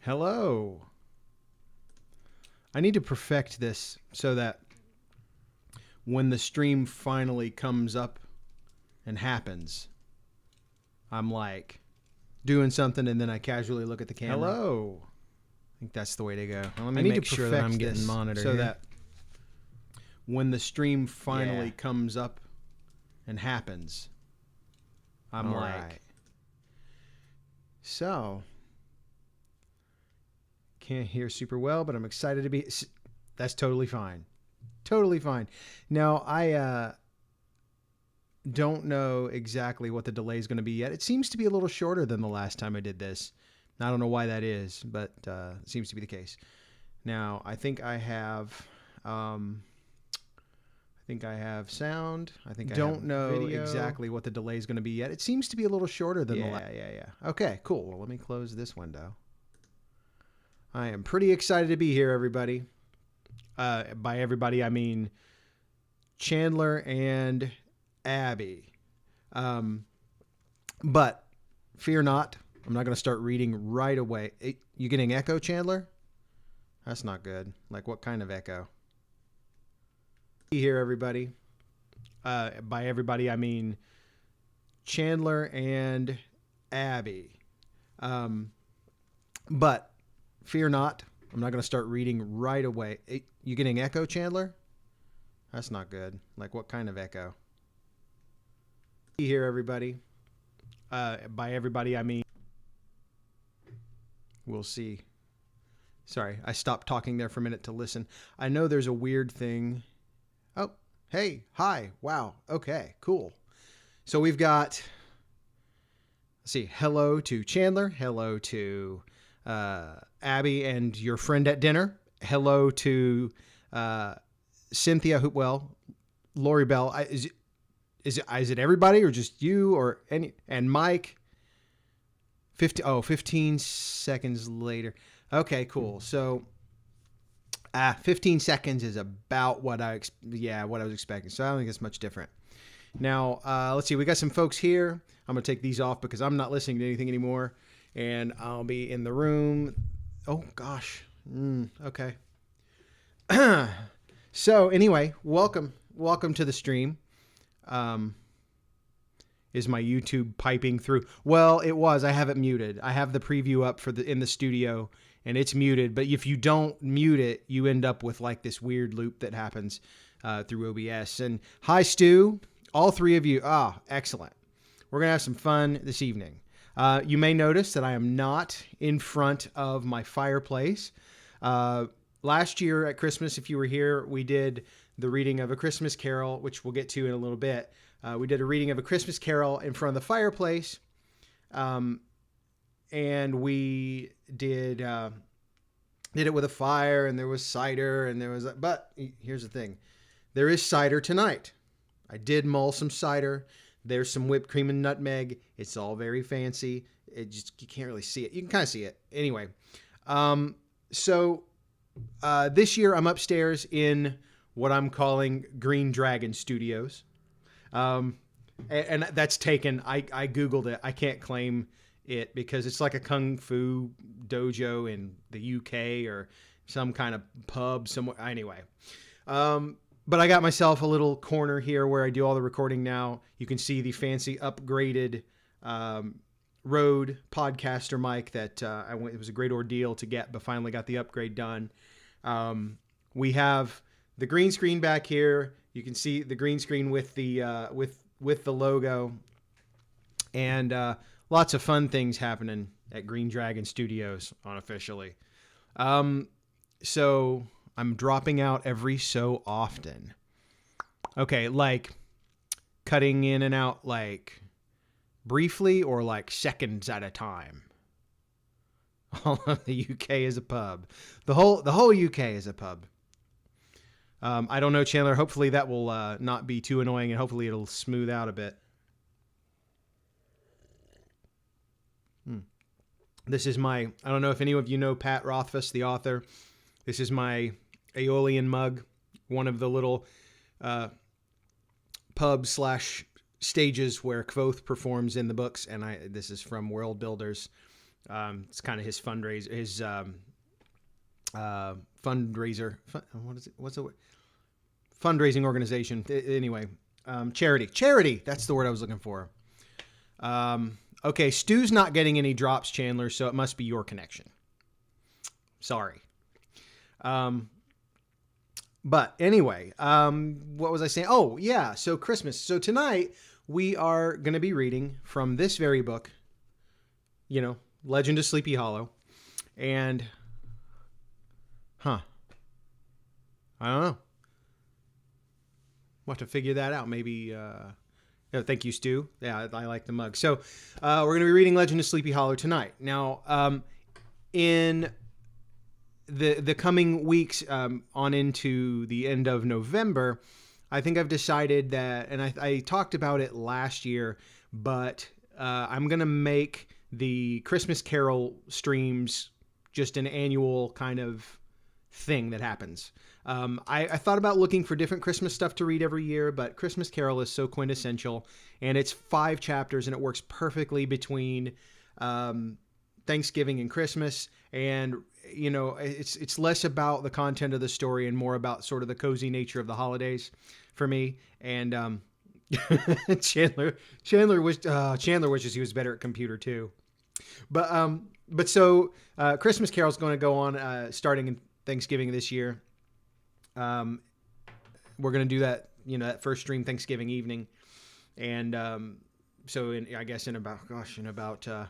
Hello. I need to perfect this so that when the stream finally comes up and happens, I'm like doing something and then I casually look at the camera. Hello. I think that's the way to go. Well, let me make sure that I'm getting monitored so that when the stream finally comes up and happens, I'm like. Right. So, can't hear super well, but I'm excited to be. That's totally fine. Totally fine. Now, I don't know exactly what the delay is going to be yet. It seems to be a little shorter than the last time I did this. I don't know why that is, but it seems to be the case. Now, I think I have sound. I think I don't know video. Exactly what the delay is going to be yet. It seems to be a little shorter than the last. Yeah. Okay, cool. Well, let me close this window. I am pretty excited to be here, everybody. By everybody, I mean Chandler and Abby. But fear not. I'm not going to start reading right away. You getting echo, Chandler? That's not good. Like, what kind of echo? Here, everybody. By everybody, I mean Chandler and Abby. But fear not. I'm not going to start reading right away. You getting echo, Chandler? That's not good. Like, what kind of echo? Here, everybody. By everybody, I mean we'll see. Sorry, I stopped talking there for a minute to listen. I know there's a weird thing. Oh, hey, hi, wow, okay, cool. So we've got, let's see, hello to Chandler, hello to Abby and your friend at dinner, hello to Cynthia, Lori Bell. Is it everybody or just you or any, and Mike? 15 seconds later. Okay, cool. So 15 seconds is about what I was expecting. So I don't think it's much different. Now, let's see. We got some folks here. I'm going to take these off because I'm not listening to anything anymore. And I'll be in the room. Oh, gosh. Okay. So anyway, welcome to the stream. Is my YouTube piping through? Well, it was. I have it muted. I have the preview up in the studio, and it's muted. But if you don't mute it, you end up with like this weird loop that happens through OBS. And hi, Stu. All three of you. Excellent. We're gonna have some fun this evening. You may notice that I am not in front of my fireplace. Last year at Christmas, if you were here, we did the reading of A Christmas Carol, which we'll get to in a little bit. We did a reading of A Christmas Carol in front of the fireplace. And we did it with a fire, and there was cider, and but here's the thing. There is cider tonight. I did mull some cider. There's some whipped cream and nutmeg. It's all very fancy. You can't really see it. You can kind of see it. Anyway. So this year I'm upstairs in what I'm calling Green Dragon Studios. And that's taken. I Googled it. I can't claim it because it's like a kung fu dojo in the UK or some kind of pub somewhere. Anyway, but I got myself a little corner here where I do all the recording now. You can see the fancy upgraded Rode podcaster mic that it was a great ordeal to get, but finally got the upgrade done. We have the green screen back here. You can see the green screen with the with the logo, and lots of fun things happening at Green Dragon Studios unofficially. So I'm dropping out every so often. Okay, like cutting in and out like briefly or like seconds at a time. All of the UK is a pub. The whole UK is a pub. I don't know, Chandler. Hopefully that will not be too annoying, and hopefully it'll smooth out a bit. This is I don't know if any of you know Pat Rothfuss, the author. This is my Aeolian mug, one of the little pub/stages where Kvothe performs in the books, and this is from World Builders. It's kind of his fundraiser, fundraiser. What is it? What's the word? Fundraising organization? Anyway, charity. That's the word I was looking for. Okay, Stu's not getting any drops, Chandler, so it must be your connection. Sorry. But anyway, what was I saying? Oh, yeah. So Christmas. So tonight we are going to be reading from this very book, Legend of Sleepy Hollow. And, I don't know. We'll have to figure that out. Maybe, thank you, Stu. Yeah, I like the mug. So we're going to be reading Legend of Sleepy Hollow tonight. Now, in the coming weeks on into the end of November, I think I've decided that, and I talked about it last year, but I'm going to make the Christmas Carol streams just an annual kind of thing that happens. I thought about looking for different Christmas stuff to read every year, but Christmas Carol is so quintessential, and it's 5 chapters, and it works perfectly between Thanksgiving and Christmas. And it's less about the content of the story and more about sort of the cozy nature of the holidays for me. And Chandler wishes he was better at computer too. But so Christmas Carol is going to go on starting in Thanksgiving this year. We're going to do that, that first stream Thanksgiving evening. And so I guess in about a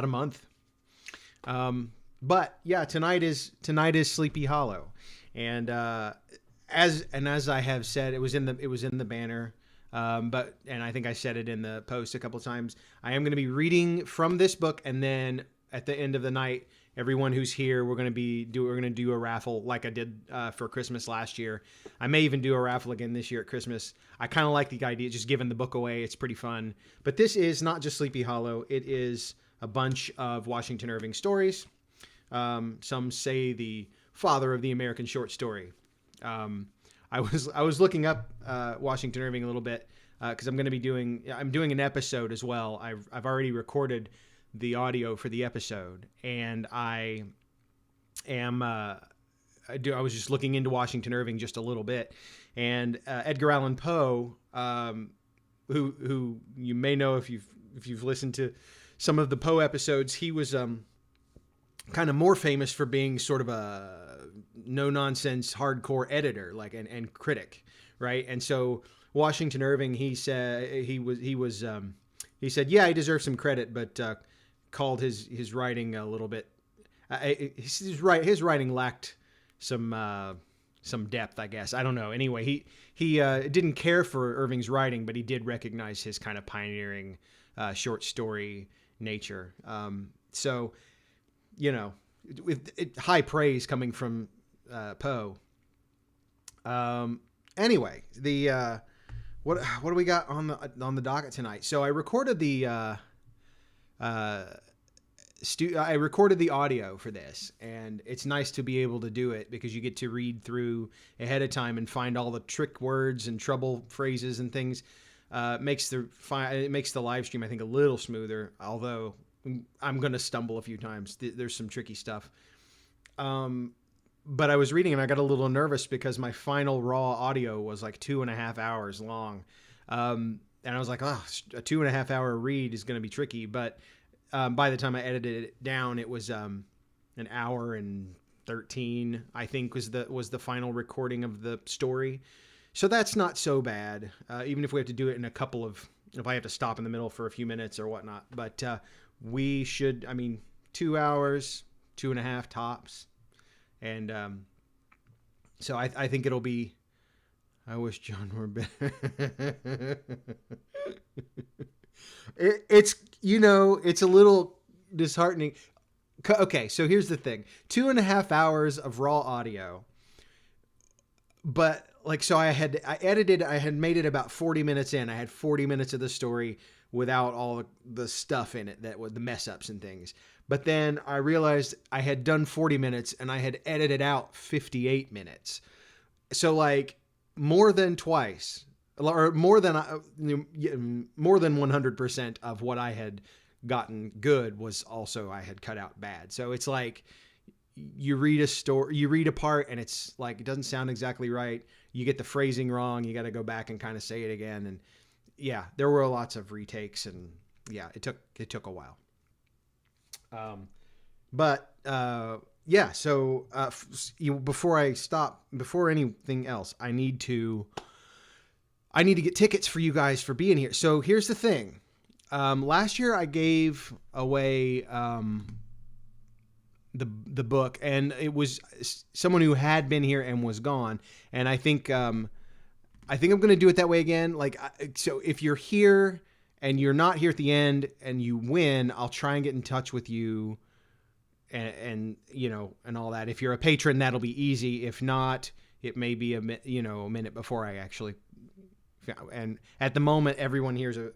month. But yeah, tonight is Sleepy Hollow, and as I have said, it was in the banner, and I think I said it in the post a couple of times. I am going to be reading from this book, and then at the end of the night, everyone who's here, we're going to do a raffle like I did for Christmas last year. I may even do a raffle again this year at Christmas. I kind of like the idea, just giving the book away. It's pretty fun. But this is not just Sleepy Hollow; it is a bunch of Washington Irving stories. Some say the father of the American short story. I was looking up Washington Irving a little bit because I'm doing an episode as well. I've already recorded the audio for the episode, and I was just looking into Washington Irving just a little bit, and Edgar Allan Poe, who you may know if you've listened to some of the Poe episodes, he was kind of more famous for being sort of a no-nonsense hardcore editor, and critic, right? And so Washington Irving, he said he said, yeah, he deserves some credit, but called his writing a little bit. His writing lacked some depth, I guess. I don't know. Anyway, he didn't care for Irving's writing, but he did recognize his kind of pioneering short story nature. So, with high praise coming from Poe. Anyway, the what do we got on the docket tonight? So I recorded I recorded the audio for this, and it's nice to be able to do it because you get to read through ahead of time and find all the trick words and trouble phrases and things. It makes the live stream, I think, a little smoother, although I'm going to stumble a few times. There's some tricky stuff. But I was reading and I got a little nervous because my final raw audio was like 2.5 hours long. And I was like, a 2.5 hour read is going to be tricky. But by the time I edited it down, it was an hour and 13, I think, was the final recording of the story. So that's not so bad, even if we have to do it in if I have to stop in the middle for a few minutes or whatnot. But we should, 2 hours, 2.5 tops. And so I think it'll be, I wish John were better. It's a little disheartening. Okay, so here's the thing. 2.5 hours of raw audio. But so I had made it about 40 minutes in. I had 40 minutes of the story without all the stuff in it that was the mess ups and things. But then I realized I had done 40 minutes and I had edited out 58 minutes. So more than twice, or more than 100% of what I had gotten good was also I had cut out bad. So it's like you read a story, you read a part and it's like it doesn't sound exactly right. You get the phrasing wrong. You got to go back and kind of say it again. And yeah, there were lots of retakes, and yeah, it took a while. Yeah. So before anything else, I need to get tickets for you guys for being here. So here's the thing. Last year I gave away the book, and it was someone who had been here and was gone. And I think I'm going to do it that way again. Like, so if you're here and you're not here at the end and you win, I'll try and get in touch with you and you know, and all that. If you're a patron, that'll be easy. If not, it may be a minute before I actually. And at the moment, everyone here's a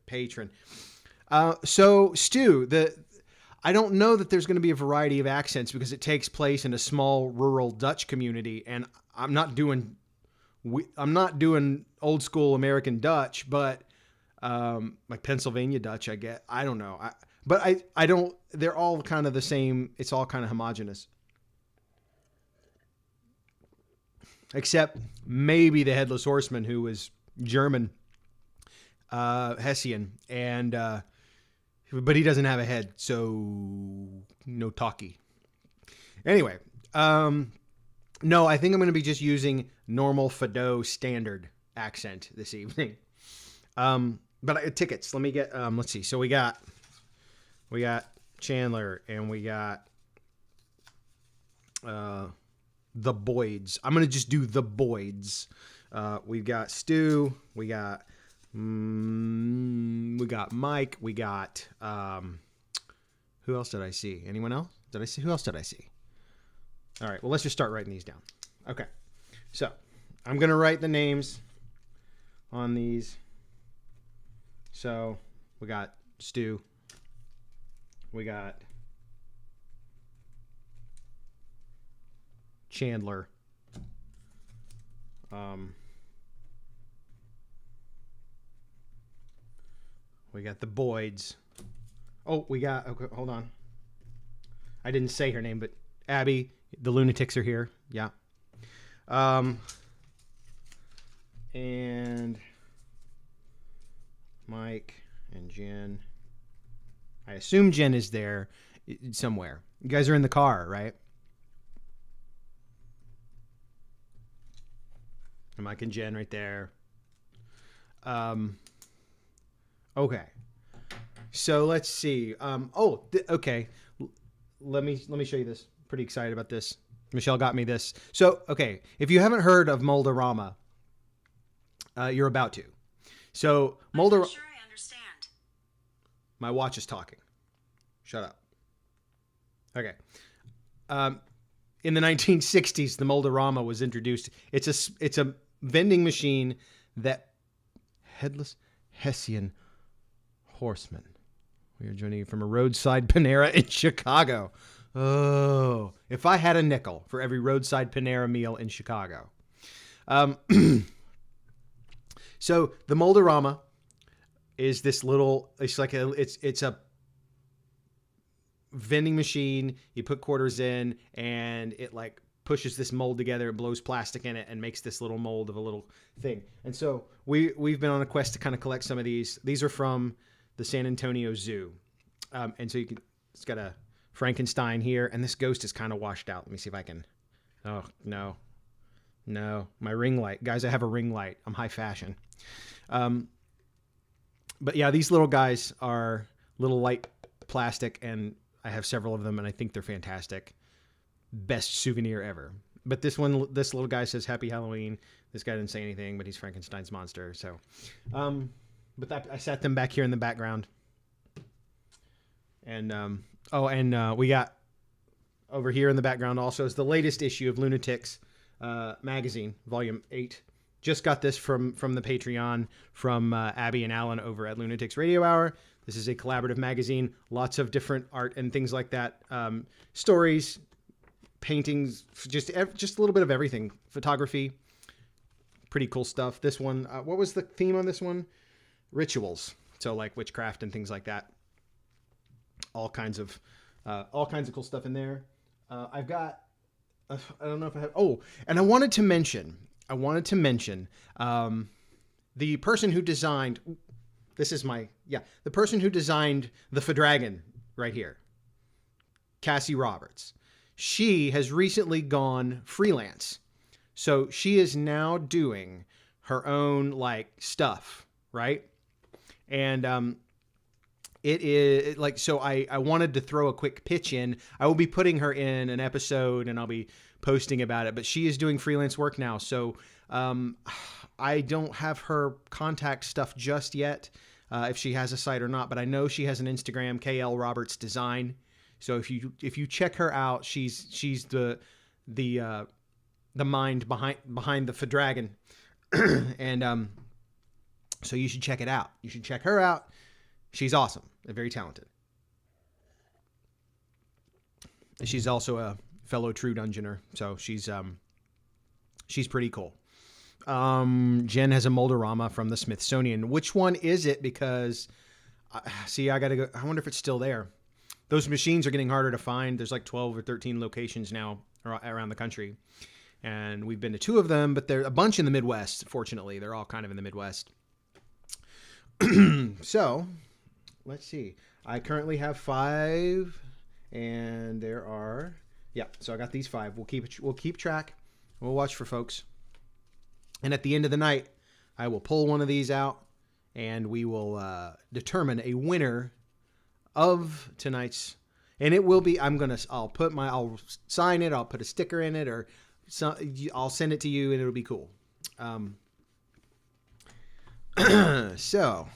patron. So Stu, I don't know that there's going to be a variety of accents because it takes place in a small rural Dutch community, and I'm not doing old school American Dutch, but like Pennsylvania Dutch, I don't know. But I don't. They're all kind of the same. It's all kind of homogenous. Except maybe the Headless Horseman, who was German, Hessian, and but he doesn't have a head, so no talkie. Anyway, no, I think I'm going to be just using normal Fadó standard accent this evening. But tickets. Let me get. Let's see. So we got Chandler, and we got the Boyds. I'm going to just do the Boyds. We've got Stu. We got Mike. We got, who else did I see? Anyone else? Who else did I see? All right. Well, let's just start writing these down. Okay. So I'm going to write the names on these. So we got Stu. We got Chandler. We got the Boyds. Oh, okay, hold on. I didn't say her name, but Abby, the Lunatics are here. Yeah. And Mike and Jen. I assume Jen is there somewhere. You guys are in the car, right? And Mike and Jen right there. Okay. So let's see. Okay. Let me show you this. Pretty excited about this. Michelle got me this. So, okay. If you haven't heard of Mold-A-Rama, you're about to. So, Mold-A-Rama. I'm not sure I understand. My watch is talking. Shut up. Okay. In the 1960s, the Mold-A-Rama was introduced. It's a vending machine that Headless Hessian Horseman. We are joining you from a roadside Panera in Chicago. Oh, if I had a nickel for every roadside Panera meal in Chicago. So the Mold-A-Rama is this little. It's a vending machine. You put quarters in, and it like pushes this mold together. It blows plastic in it and makes this little mold of a little thing. And so we've been on a quest to kind of collect some of these. These are from the San Antonio Zoo. And so it's got a Frankenstein here, and this ghost is kind of washed out. Let me see if I can. Oh, no, my ring light. Guys, I have a ring light. I'm high fashion. But yeah, these little guys are little light plastic, and I have several of them, and I think they're fantastic. Best souvenir ever. But this little guy says Happy Halloween. This guy didn't say anything, but he's Frankenstein's monster. So, but I sat them back here in the background. And, we got over here in the background also is the latest issue of Lunatics magazine, volume 8. Just got this from the Patreon from Abby and Alan over at Lunatics Radio Hour. This is a collaborative magazine, lots of different art and things like that. Stories, paintings, just a little bit of everything. Photography, pretty cool stuff. This one, what was the theme on this one? Rituals. So like witchcraft and things like that. All kinds of cool stuff in there. I've got, I don't know if I have, oh, and I wanted to mention, the person who designed, the person who designed the Fadragon right here, Cassie Roberts. She has recently gone freelance. So she is now doing her own like stuff, right? And it is like, so I wanted to throw a quick pitch in. I will be putting her in an episode and I'll be posting about it, but she is doing freelance work now. So I don't have her contact stuff just yet, if she has a site or not, but I know she has an Instagram, KL Roberts Design. So if you check her out, she's the mind behind the Fadragon. And so you should check it out. You should check her out. She's awesome and very talented. She's also a fellow True Dungeoner, so she's pretty cool. Jen has a Moldorama from the Smithsonian. Which one is it? Because I gotta go. I wonder if it's still there. Those machines are getting harder to find. There's like 12 or 13 locations now around the country. And we've been to 2 of them, but there's a bunch in the Midwest. Fortunately, they're all kind of in the Midwest. So, let's see. I currently have 5, and there are, so I got these 5. We'll keep track. We'll watch for folks. And at the end of the night, I will pull one of these out, and we will determine a winner of tonight's. And it will be, I'll sign it, I'll put a sticker in it, or I'll send it to you, and it'll be cool. So,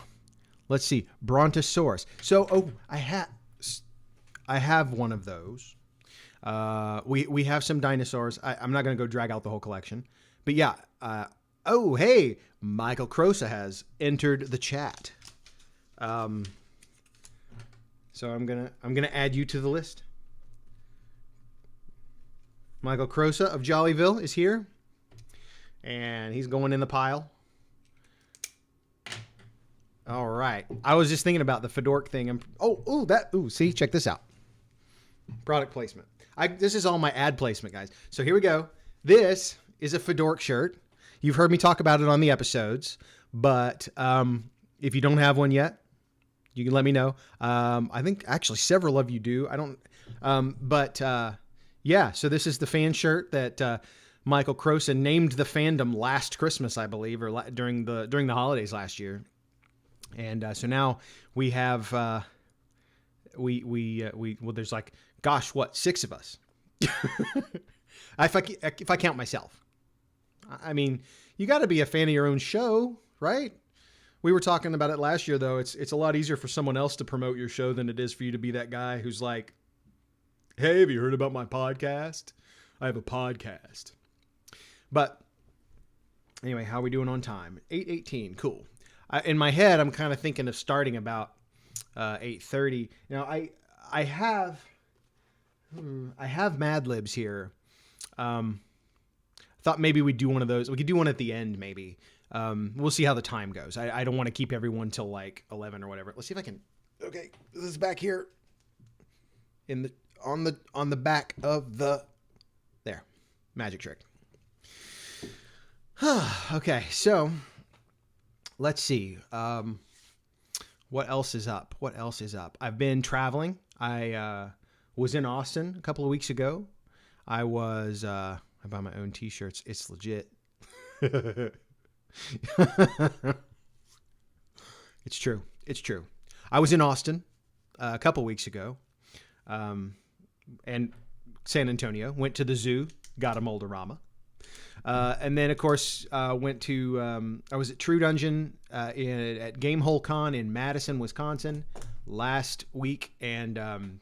let's see. Brontosaurus. So, I have one of those. We have some dinosaurs. I'm not going to go drag out the whole collection. But yeah. Hey, Michael Crosa has entered the chat. So I'm gonna add you to the list. Michael Crosa of Jollyville is here, and he's going in the pile. All right. I was just thinking about the Fedork thing. See, check this out. Product placement. This is all my ad placement, guys. So here we go. This is a Fedork shirt. You've heard me talk about it on the episodes, but if you don't have one yet, you can let me know. I think actually several of you do. I don't, so this is the fan shirt that Michael Crosa named the fandom last Christmas, I believe, or during the holidays last year. And so now we have there's like, gosh, what, 6 of us? If I count myself. I mean, you got to be a fan of your own show, right? We were talking about it last year, though. It's a lot easier for someone else to promote your show than it is for you to be that guy who's like, hey, have you heard about my podcast? I have a podcast. But anyway, how are we doing on time? 8:18. Cool. In my head, I'm kind of thinking of starting about 8:30. Now, I have Mad-Libs here. Thought maybe we'd do one of those. We could do one at the end, maybe. We'll see how the time goes. I don't want to keep everyone till like 11 or whatever. Let's see if I can. Okay, this is back here on the back of the magic trick. Okay, so let's see. What else is up? I've been traveling. I was in Austin a couple of weeks ago. I buy my own t-shirts. It's legit. It's true. I was in Austin a couple weeks ago, and San Antonio. Went to the zoo, got a Moldorama, and then of course went to. I was at True Dungeon at Gamehole Con in Madison, Wisconsin, last week, and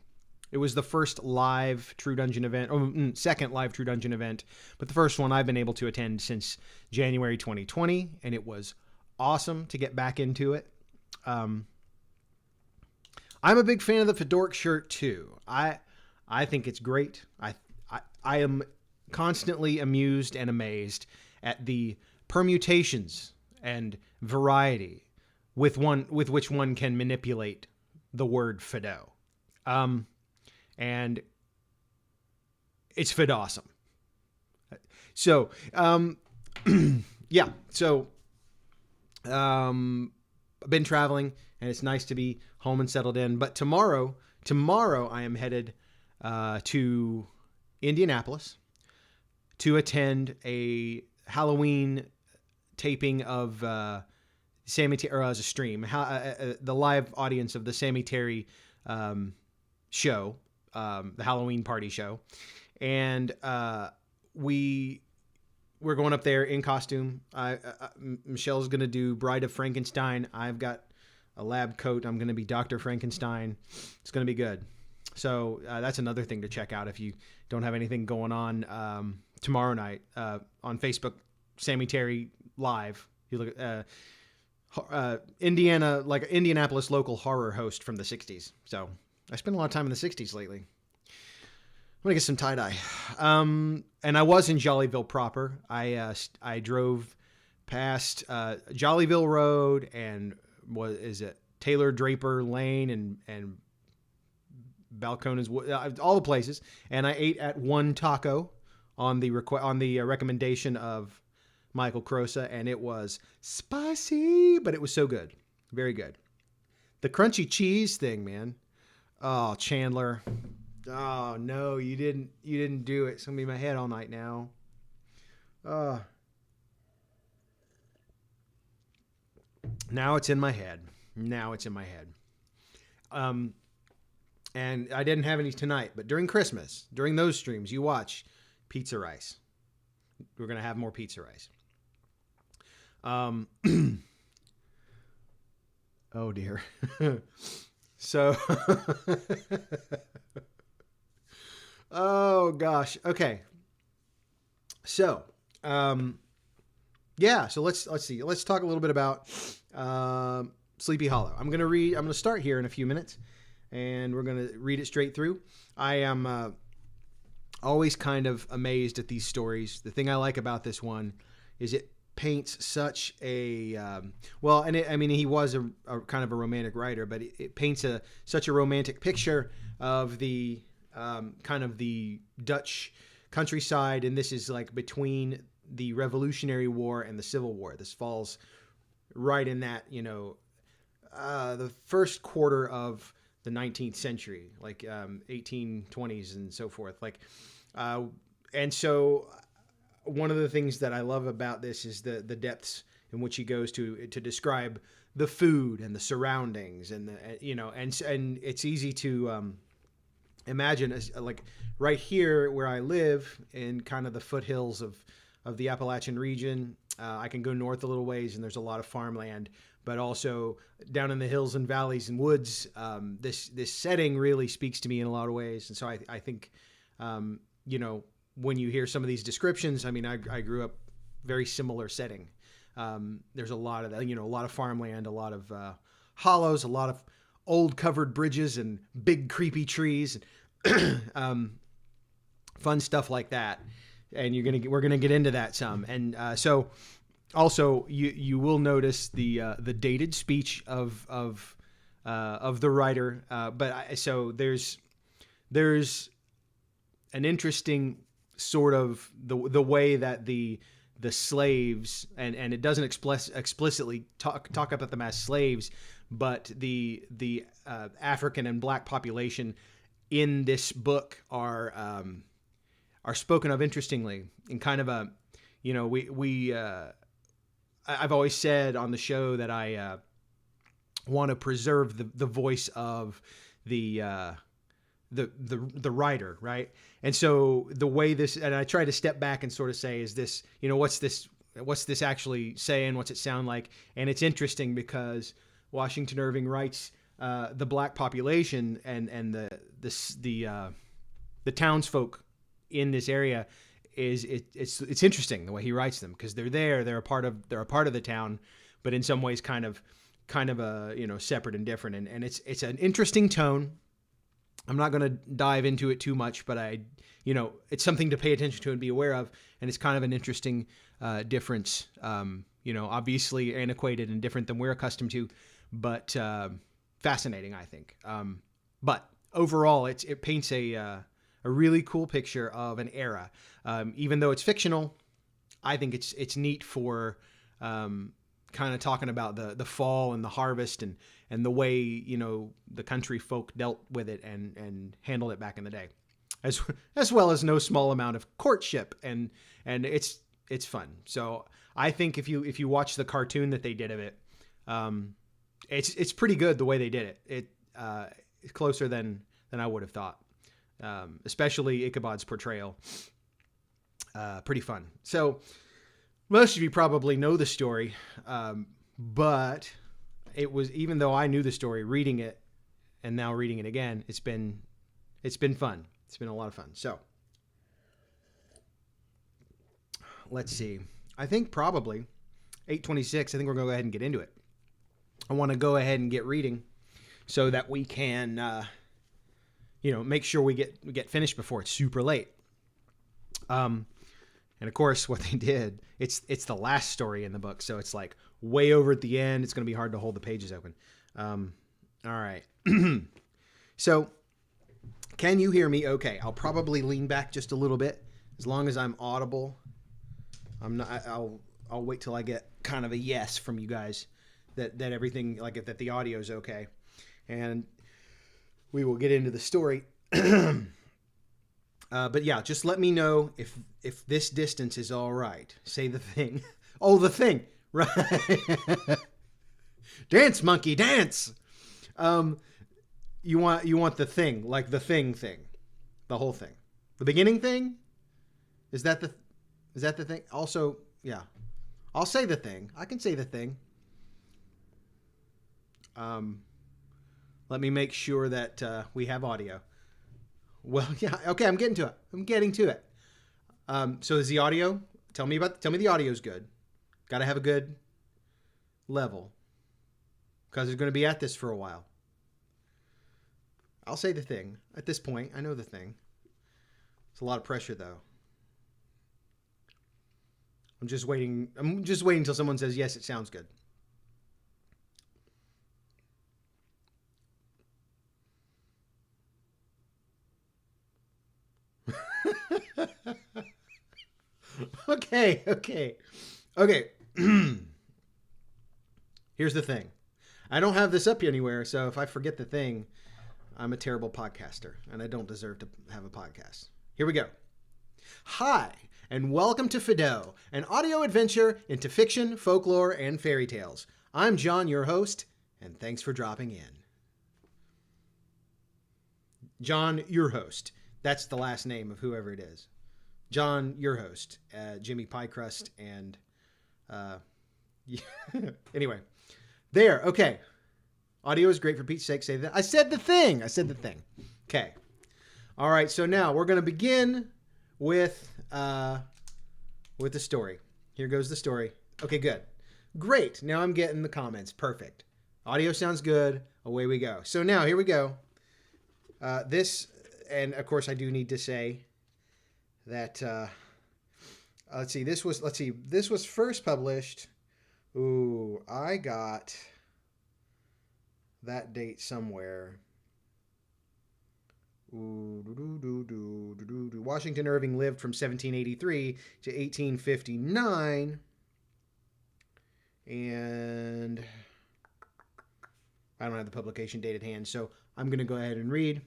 it was the first live True Dungeon event, second live True Dungeon event, but the first one I've been able to attend since January 2020, and it was awesome to get back into it. I'm a big fan of the Fedork shirt too. I think it's great. I am constantly amused and amazed at the permutations and variety with which one can manipulate the word Fadó. And it's Fadawesome. So, yeah. So, I've been traveling, and it's nice to be home and settled in. But tomorrow I am headed to Indianapolis to attend a Halloween taping of Sammy Terry, or as a stream, the live audience of the Sammy Terry show, the Halloween party show, and we're going up there in costume. Michelle's gonna do Bride of Frankenstein. I've got a lab coat. I'm gonna be Dr. Frankenstein. It's gonna be good. So that's another thing to check out if you don't have anything going on tomorrow night on Facebook. Sammy Terry live. You look at Indianapolis local horror host from the 60s. So I spent a lot of time in the 60s lately. I'm gonna get some tie-dye. And I was in Jollyville proper. I drove past Jollyville Road and Taylor Draper Lane and Balcones, all the places. And I ate at One Taco on the recommendation of Michael Crosa, and it was spicy, but it was so good. Very good. The crunchy cheese thing, man. Oh, Chandler. Oh, no, you didn't do it. It's going to be in my head all night now. Now it's in my head. And I didn't have any tonight, but during Christmas, during those streams, you watch pizza rice. We're going to have more pizza rice. Oh dear. So, oh gosh. Okay. So, yeah. So let's see. Let's talk a little bit about Sleepy Hollow. I'm going to start here in a few minutes, and we're going to read it straight through. I am always kind of amazed at these stories. The thing I like about this one is it paints such a he was a kind of a romantic writer, but it paints such a romantic picture of the kind of the Dutch countryside, and this is like between the Revolutionary War and the Civil War. This falls right in that, the first quarter of the 19th century, like 1820s and so forth. And so one of the things that I love about this is the depths in which he goes to describe the food and the surroundings, and and it's easy to imagine, like right here where I live in kind of the foothills of the Appalachian region. I can go north a little ways and there's a lot of farmland, but also down in the hills and valleys and woods, this setting really speaks to me in a lot of ways. And so I think, when you hear some of these descriptions, I mean, I grew up very similar setting. There's a lot of that, a lot of farmland, a lot of hollows, a lot of old covered bridges and big creepy trees, fun stuff like that. And we're gonna get into that some. And so also you will notice the dated speech of the writer. So there's an interesting sort of the way that the slaves, and it doesn't explicitly talk about them as slaves, but the African and black population in this book are spoken of interestingly in kind of a, I've always said on the show that I want to preserve the voice of the writer, right? And so the way this, and I try to step back and sort of say, is this, what's this actually saying? What's it sound like? And it's interesting because Washington Irving writes the black population and the townsfolk in this area it's interesting the way he writes them, because they're a part of the town, but in some ways kind of a separate and different, and it's an interesting tone. I'm not going to dive into it too much, but it's something to pay attention to and be aware of. And it's kind of an interesting difference, obviously antiquated and different than we're accustomed to, but fascinating, I think. But overall, it paints a really cool picture of an era. Even though it's fictional, I think it's neat for kind of talking about the fall and the harvest and the way, the country folk dealt with it and handled it back in the day. As well as no small amount of courtship, and it's fun. So I think if you watch the cartoon that they did of it, it's pretty good the way they did it. It's closer than I would have thought, especially Ichabod's portrayal. Pretty fun. So most of you probably know the story, but it was, even though I knew the story, reading it and now reading it again, it's been fun. It's been a lot of fun. So let's see. I think probably 8:26. I think we're going to go ahead and get into it. I want to go ahead and get reading so that we can, make sure we get finished before it's super late. And of course, what they did, it's the last story in the book, so it's like way over at the end. It's going to be hard to hold the pages open. All right. So, can you hear me okay? I'll probably lean back just a little bit, as long as I'm audible. I'll wait till I get kind of a yes from you guys that everything, that the audio is okay, and we will get into the story. But yeah, just let me know if this distance is all right. Say the thing. Oh, the thing, right? Dance, monkey, dance. You want the thing, like the thing, the whole thing, the beginning thing. Is that the thing? Also, yeah, I'll say the thing. I can say the thing. Let me make sure that we have audio. Well, yeah, okay, I'm getting to it. So is the audio? Tell me the audio's good. Got to have a good level, because they're going to be at this for a while. I'll say the thing. At this point, I know the thing. It's a lot of pressure, though. I'm just waiting until someone says, yes, it sounds good. Okay. Here's the thing. I don't have this up anywhere, so if I forget the thing, I'm a terrible podcaster, and I don't deserve to have a podcast. Here we go. Hi, and welcome to Fadó, an audio adventure into fiction, folklore, and fairy tales. I'm John, your host, and thanks for dropping in. John, your host. That's the last name of whoever it is. John, your host. Jimmy Piecrust, and anyway. There, okay. Audio is great for Pete's sake. Say that. I said the thing. Okay. All right, so now we're going to begin with the story. Here goes the story. Okay, good. Great. Now I'm getting the comments. Perfect. Audio sounds good. Away we go. So now, here we go. And of course I do need to say that, this was first published. Ooh, I got that date somewhere. Washington Irving lived from 1783 to 1859. And I don't have the publication date at hand, so I'm going to go ahead and read.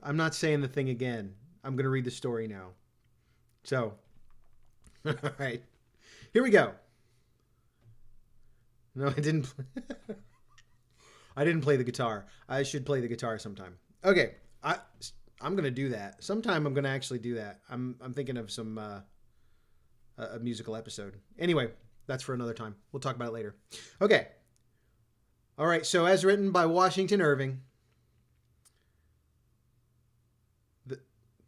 I'm not saying the thing again. I'm going to read the story now. So, all right. Here we go. No, I didn't. I didn't play the guitar. I should play the guitar sometime. Okay, I'm gonna do that sometime. I'm gonna actually do that. I'm thinking of some a musical episode. Anyway, that's for another time. We'll talk about it later. Okay. All right. So, as written by Washington Irving.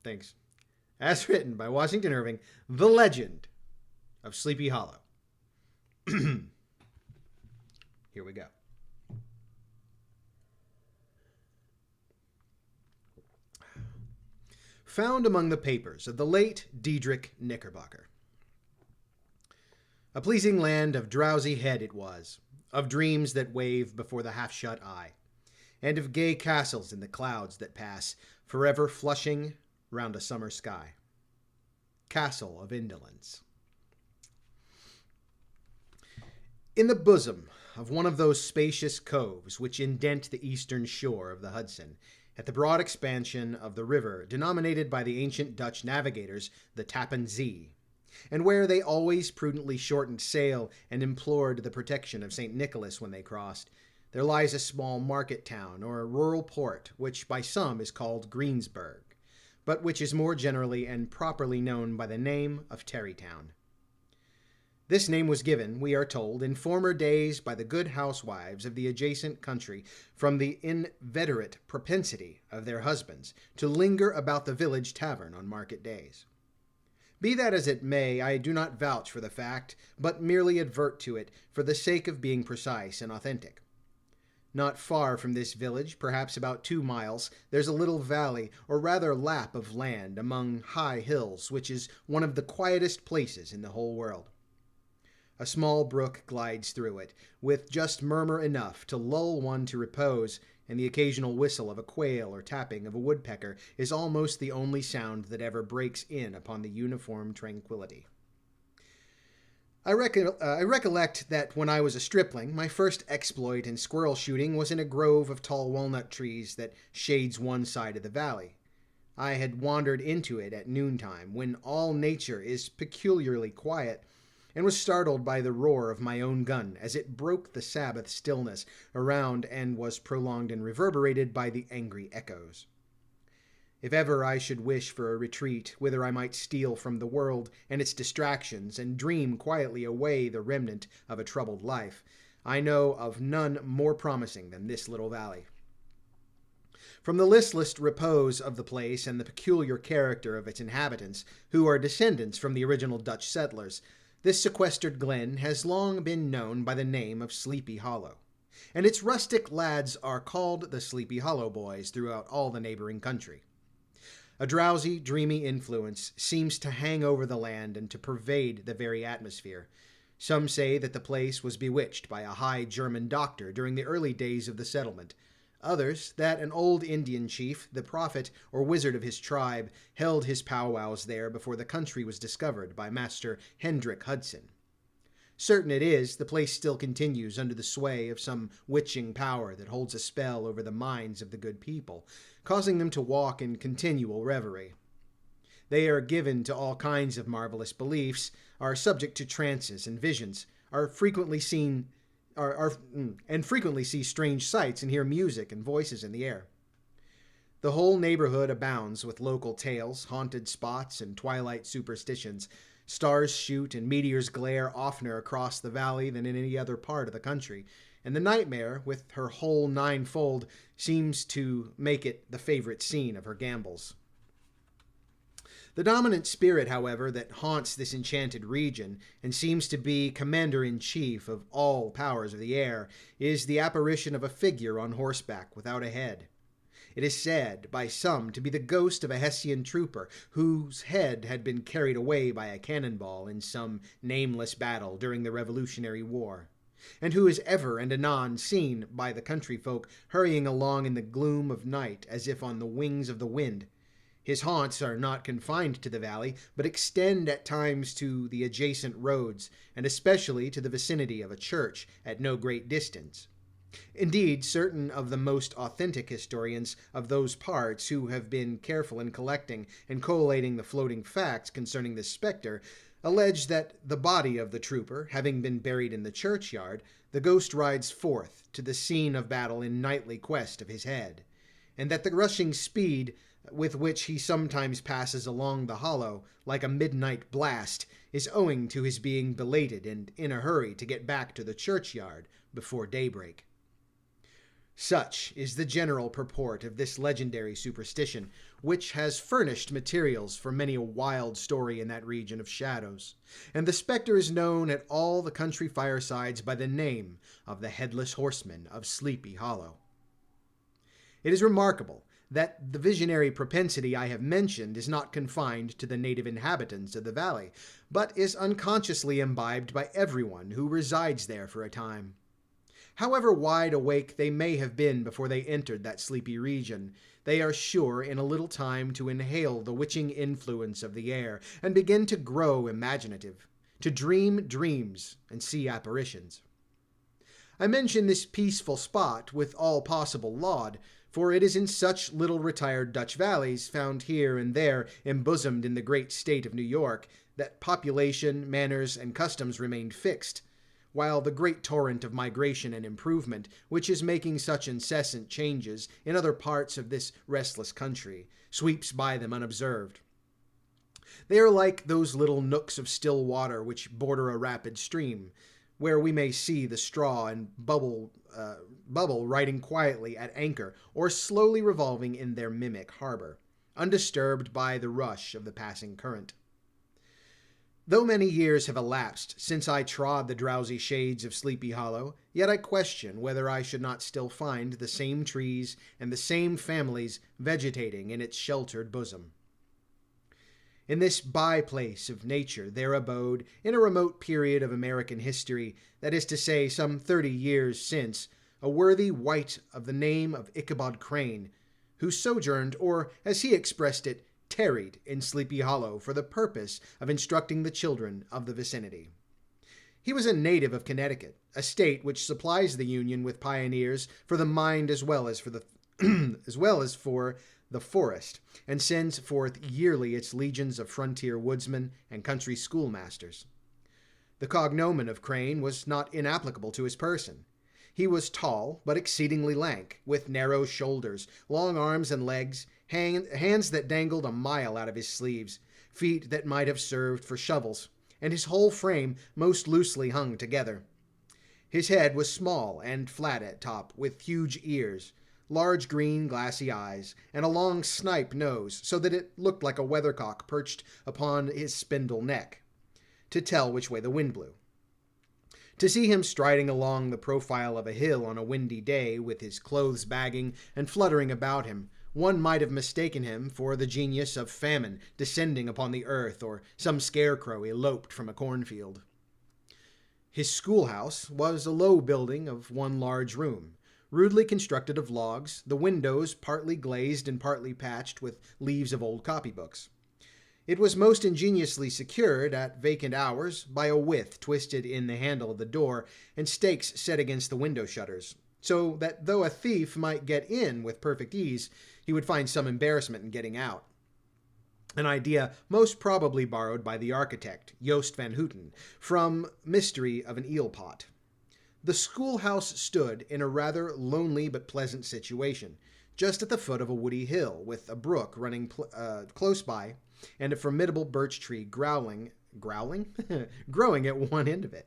Thanks. As written by Washington Irving, The Legend of Sleepy Hollow. Here we go. found among the papers of the late Diedrich Knickerbocker. A pleasing land of drowsy head it was, of dreams that wave before the half-shut eye, and of gay castles in the clouds that pass, forever flushing round a summer sky. Castle of Indolence. In the bosom of one of those spacious coves which indent the eastern shore of the Hudson, at the broad expansion of the river denominated by the ancient Dutch navigators the Tappan Zee, and where they always prudently shortened sail and implored the protection of St. Nicholas when they crossed, there lies a small market town or rural port, which by some is called Greensburg, but which is more generally and properly known by the name of Tarrytown. This name was given, we are told, in former days by the good housewives of the adjacent country from the inveterate propensity of their husbands to linger about the village tavern on market days. Be that as it may, I do not vouch for the fact, but merely advert to it for the sake of being precise and authentic. Not far from this village, perhaps about 2 miles, there's a little valley, or rather lap of land among high hills, which is one of the quietest places in the whole world. A small brook glides through it, with just murmur enough to lull one to repose, and the occasional whistle of a quail or tapping of a woodpecker is almost the only sound that ever breaks in upon the uniform tranquillity. I recollect that when I was a stripling, my first exploit in squirrel shooting was in a grove of tall walnut trees that shades one side of the valley. I had wandered into it at noontime, when all nature is peculiarly quiet, and was startled by the roar of my own gun as it broke the Sabbath stillness around and was prolonged and reverberated by the angry echoes. If ever I should wish for a retreat whither I might steal from the world and its distractions and dream quietly away the remnant of a troubled life, I know of none more promising than this little valley. From the listless repose of the place and the peculiar character of its inhabitants, who are descendants from the original Dutch settlers, this sequestered glen has long been known by the name of Sleepy Hollow, and its rustic lads are called the Sleepy Hollow Boys throughout all the neighboring country. A drowsy, dreamy influence seems to hang over the land and to pervade the very atmosphere. Some say that the place was bewitched by a high German doctor during the early days of the settlement. Others, that an old Indian chief, the prophet or wizard of his tribe, held his powwows there before the country was discovered by Master Hendrik Hudson. Certain it is, the place still continues under the sway of some witching power that holds a spell over the minds of the good people, causing them to walk in continual reverie. They are given to all kinds of marvelous beliefs, are subject to trances and visions, frequently see strange sights and hear music and voices in the air. The whole neighborhood abounds with local tales, haunted spots, and twilight superstitions. Stars shoot and meteors glare oftener across the valley than in any other part of the country, and the nightmare, with her whole ninefold, seems to make it the favorite scene of her gambols. The dominant spirit, however, that haunts this enchanted region, and seems to be commander-in-chief of all powers of the air, is the apparition of a figure on horseback without a head. It is said by some to be the ghost of a Hessian trooper whose head had been carried away by a cannonball in some nameless battle during the Revolutionary War, and who is ever and anon seen by the country folk hurrying along in the gloom of night as if on the wings of the wind. His haunts are not confined to the valley, but extend at times to the adjacent roads, and especially to the vicinity of a church at no great distance. Indeed, certain of the most authentic historians of those parts, who have been careful in collecting and collating the floating facts concerning this spectre, allege that the body of the trooper, having been buried in the churchyard, the ghost rides forth to the scene of battle in nightly quest of his head, and that the rushing speed with which he sometimes passes along the hollow, like a midnight blast, is owing to his being belated and in a hurry to get back to the churchyard before daybreak. Such is the general purport of this legendary superstition, which has furnished materials for many a wild story in that region of shadows, and the spectre is known at all the country firesides by the name of the Headless Horseman of Sleepy Hollow. It is remarkable that the visionary propensity I have mentioned is not confined to the native inhabitants of the valley, but is unconsciously imbibed by everyone who resides there for a time. However wide awake they may have been before they entered that sleepy region, they are sure in a little time to inhale the witching influence of the air and begin to grow imaginative, to dream dreams and see apparitions. I mention this peaceful spot with all possible laud, for it is in such little retired Dutch valleys, found here and there embosomed in the great state of New York, that population, manners, and customs remained fixed, while the great torrent of migration and improvement, which is making such incessant changes in other parts of this restless country, sweeps by them unobserved. They are like those little nooks of still water which border a rapid stream, where we may see the straw and bubble riding quietly at anchor or slowly revolving in their mimic harbor, undisturbed by the rush of the passing current. Though many years have elapsed since I trod the drowsy shades of Sleepy Hollow, yet I question whether I should not still find the same trees and the same families vegetating in its sheltered bosom. In this by-place of nature there abode, in a remote period of American history, that is to say some 30 years since, a worthy wight of the name of Ichabod Crane, who sojourned, or, as he expressed it, tarried in Sleepy Hollow for the purpose of instructing the children of the vicinity. He was a native of Connecticut, a state which supplies the Union with pioneers for the mind as well as for the forest, and sends forth yearly its legions of frontier woodsmen and country schoolmasters. The cognomen of Crane was not inapplicable to his person. He was tall, but exceedingly lank, with narrow shoulders, long arms and legs, hands that dangled a mile out of his sleeves, feet that might have served for shovels, and his whole frame most loosely hung together. His head was small and flat at top, with huge ears, large green glassy eyes, and a long snipe nose, so that it looked like a weathercock perched upon his spindle neck, to tell which way the wind blew. To see him striding along the profile of a hill on a windy day, with his clothes bagging and fluttering about him, one might have mistaken him for the genius of famine descending upon the earth, or some scarecrow eloped from a cornfield. His schoolhouse was a low building of one large room, rudely constructed of logs, the windows partly glazed and partly patched with leaves of old copybooks. It was most ingeniously secured at vacant hours by a withe twisted in the handle of the door and stakes set against the window shutters, so that though a thief might get in with perfect ease, he would find some embarrassment in getting out. An idea most probably borrowed by the architect, Joost van Houten, from Mystery of an Eel Pot. The schoolhouse stood in a rather lonely but pleasant situation, just at the foot of a woody hill, with a brook running close by, and a formidable birch tree growing at one end of it.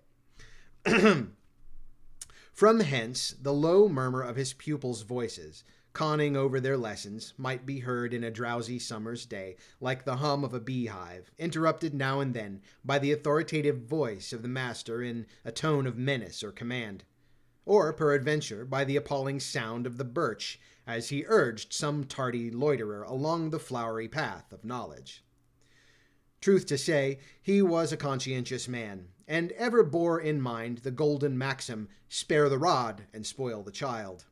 From hence, the low murmur of his pupils' voices, conning over their lessons, might be heard in a drowsy summer's day, like the hum of a beehive, interrupted now and then by the authoritative voice of the master in a tone of menace or command, or peradventure by the appalling sound of the birch as he urged some tardy loiterer along the flowery path of knowledge. Truth to say, he was a conscientious man, and ever bore in mind the golden maxim, "Spare the rod and spoil the child."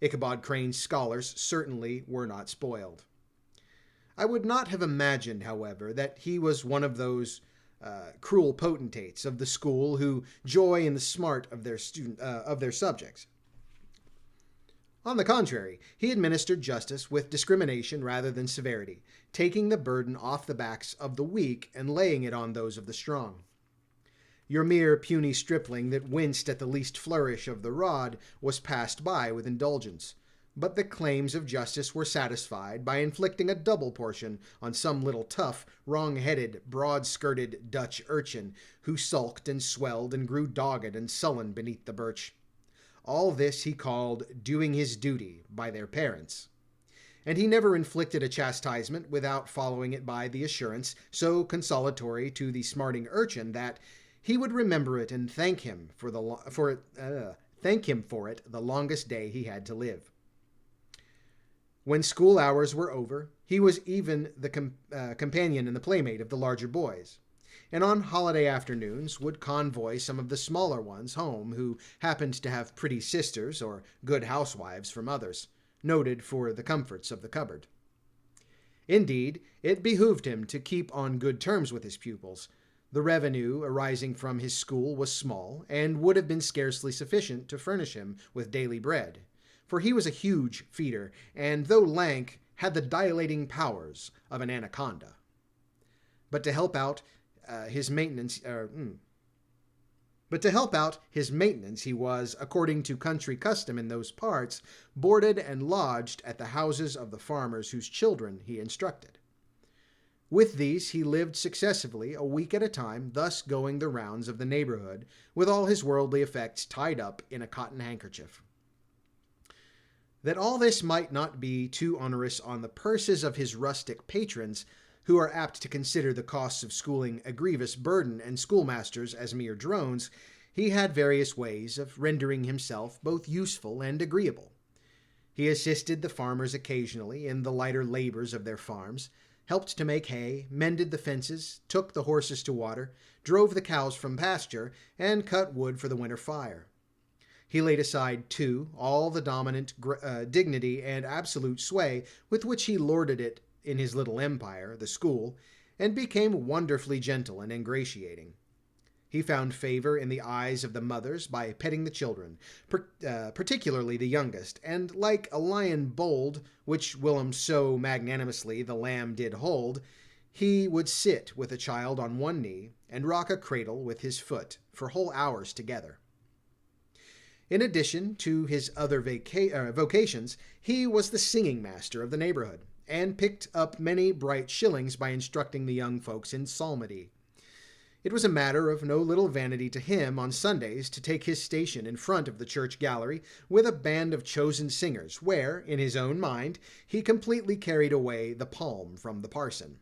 Ichabod Crane's scholars certainly were not spoiled. I would not have imagined, however, that he was one of those cruel potentates of the school who joy in the smart of their subjects. On the contrary, he administered justice with discrimination rather than severity, taking the burden off the backs of the weak and laying it on those of the strong. Your mere puny stripling that winced at the least flourish of the rod was passed by with indulgence, but the claims of justice were satisfied by inflicting a double portion on some little tough, wrong-headed, broad-skirted Dutch urchin who sulked and swelled and grew dogged and sullen beneath the birch. All this he called doing his duty by their parents. And he never inflicted a chastisement without following it by the assurance, so consolatory to the smarting urchin, that he would remember it and thank him for it the longest day he had to live. When school hours were over, he was even the companion and the playmate of the larger boys, and on holiday afternoons would convoy some of the smaller ones home who happened to have pretty sisters or good housewives from others, noted for the comforts of the cupboard. Indeed, it behooved him to keep on good terms with his pupils. The revenue arising from his school was small, and would have been scarcely sufficient to furnish him with daily bread, for he was a huge feeder, and though lank, had the dilating powers of an anaconda. But to help out his maintenance, he was, according to country custom in those parts, boarded and lodged at the houses of the farmers whose children he instructed. With these he lived successively a week at a time, thus going the rounds of the neighborhood, with all his worldly effects tied up in a cotton handkerchief. That all this might not be too onerous on the purses of his rustic patrons, who are apt to consider the costs of schooling a grievous burden and schoolmasters as mere drones, he had various ways of rendering himself both useful and agreeable. He assisted the farmers occasionally in the lighter labors of their farms, helped to make hay, mended the fences, took the horses to water, drove the cows from pasture, and cut wood for the winter fire. He laid aside, too, all the dominant dignity and absolute sway with which he lorded it in his little empire, the school, and became wonderfully gentle and ingratiating. He found favor in the eyes of the mothers by petting the children, particularly the youngest, and like a lion bold, which whilom so magnanimously the lamb did hold, he would sit with a child on one knee and rock a cradle with his foot for whole hours together. In addition to his other vocations, he was the singing master of the neighborhood, and picked up many bright shillings by instructing the young folks in psalmody. It was a matter of no little vanity to him on Sundays to take his station in front of the church gallery with a band of chosen singers, where, in his own mind, he completely carried away the palm from the parson.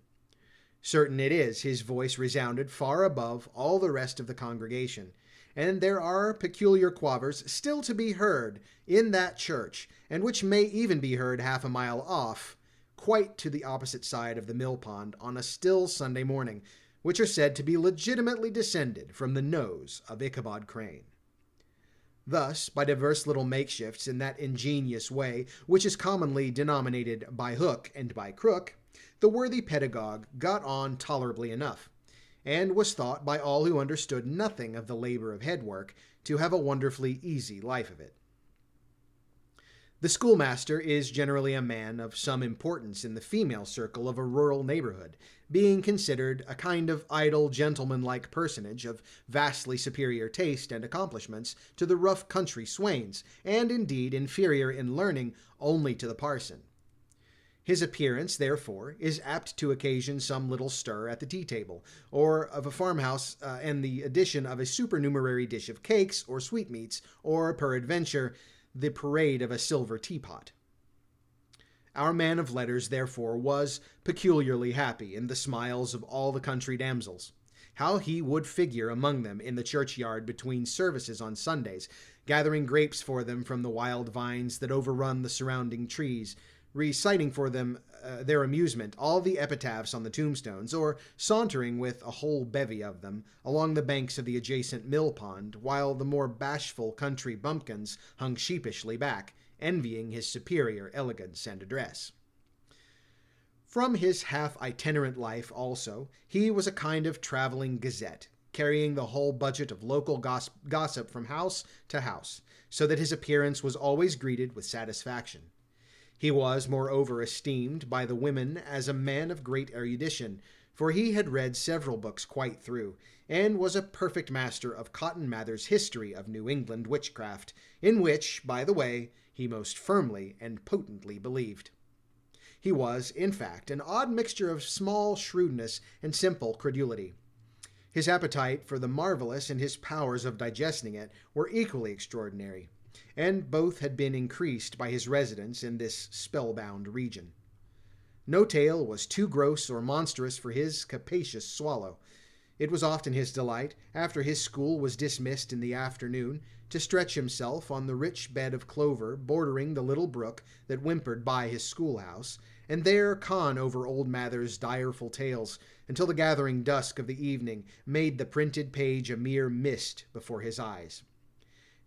Certain it is, his voice resounded far above all the rest of the congregation, and there are peculiar quavers still to be heard in that church, and which may even be heard half a mile off, quite to the opposite side of the mill pond on a still Sunday morning, which are said to be legitimately descended from the nose of Ichabod Crane. Thus, by diverse little makeshifts in that ingenious way which is commonly denominated by hook and by crook, the worthy pedagogue got on tolerably enough, and was thought by all who understood nothing of the labor of head work to have a wonderfully easy life of it. The schoolmaster is generally a man of some importance in the female circle of a rural neighborhood, being considered a kind of idle, gentleman-like personage of vastly superior taste and accomplishments to the rough country swains, and indeed inferior in learning only to the parson. His appearance, therefore, is apt to occasion some little stir at the tea-table, or of a farmhouse, and the addition of a supernumerary dish of cakes or sweetmeats, or, peradventure, the parade of a silver teapot. Our man of letters, therefore, was peculiarly happy in the smiles of all the country damsels. How he would figure among them in the churchyard between services on Sundays, gathering grapes for them from the wild vines that overrun the surrounding trees, reciting for them their amusement all the epitaphs on the tombstones, or sauntering with a whole bevy of them along the banks of the adjacent mill pond, while the more bashful country bumpkins hung sheepishly back, envying his superior elegance and address. From his half-itinerant life, also, he was a kind of traveling gazette, carrying the whole budget of local gossip from house to house, so that his appearance was always greeted with satisfaction. He was, moreover, esteemed by the women as a man of great erudition, for he had read several books quite through, and was a perfect master of Cotton Mather's History of New England Witchcraft, in which, by the way, he most firmly and potently believed. He was, in fact, an odd mixture of small shrewdness and simple credulity. His appetite for the marvelous and his powers of digesting it were equally extraordinary, and both had been increased by his residence in this spellbound region. No tale was too gross or monstrous for his capacious swallow. It was often his delight, after his school was dismissed in the afternoon, to stretch himself on the rich bed of clover bordering the little brook that whimpered by his schoolhouse, and there con over old Mather's direful tales until the gathering dusk of the evening made the printed page a mere mist before his eyes.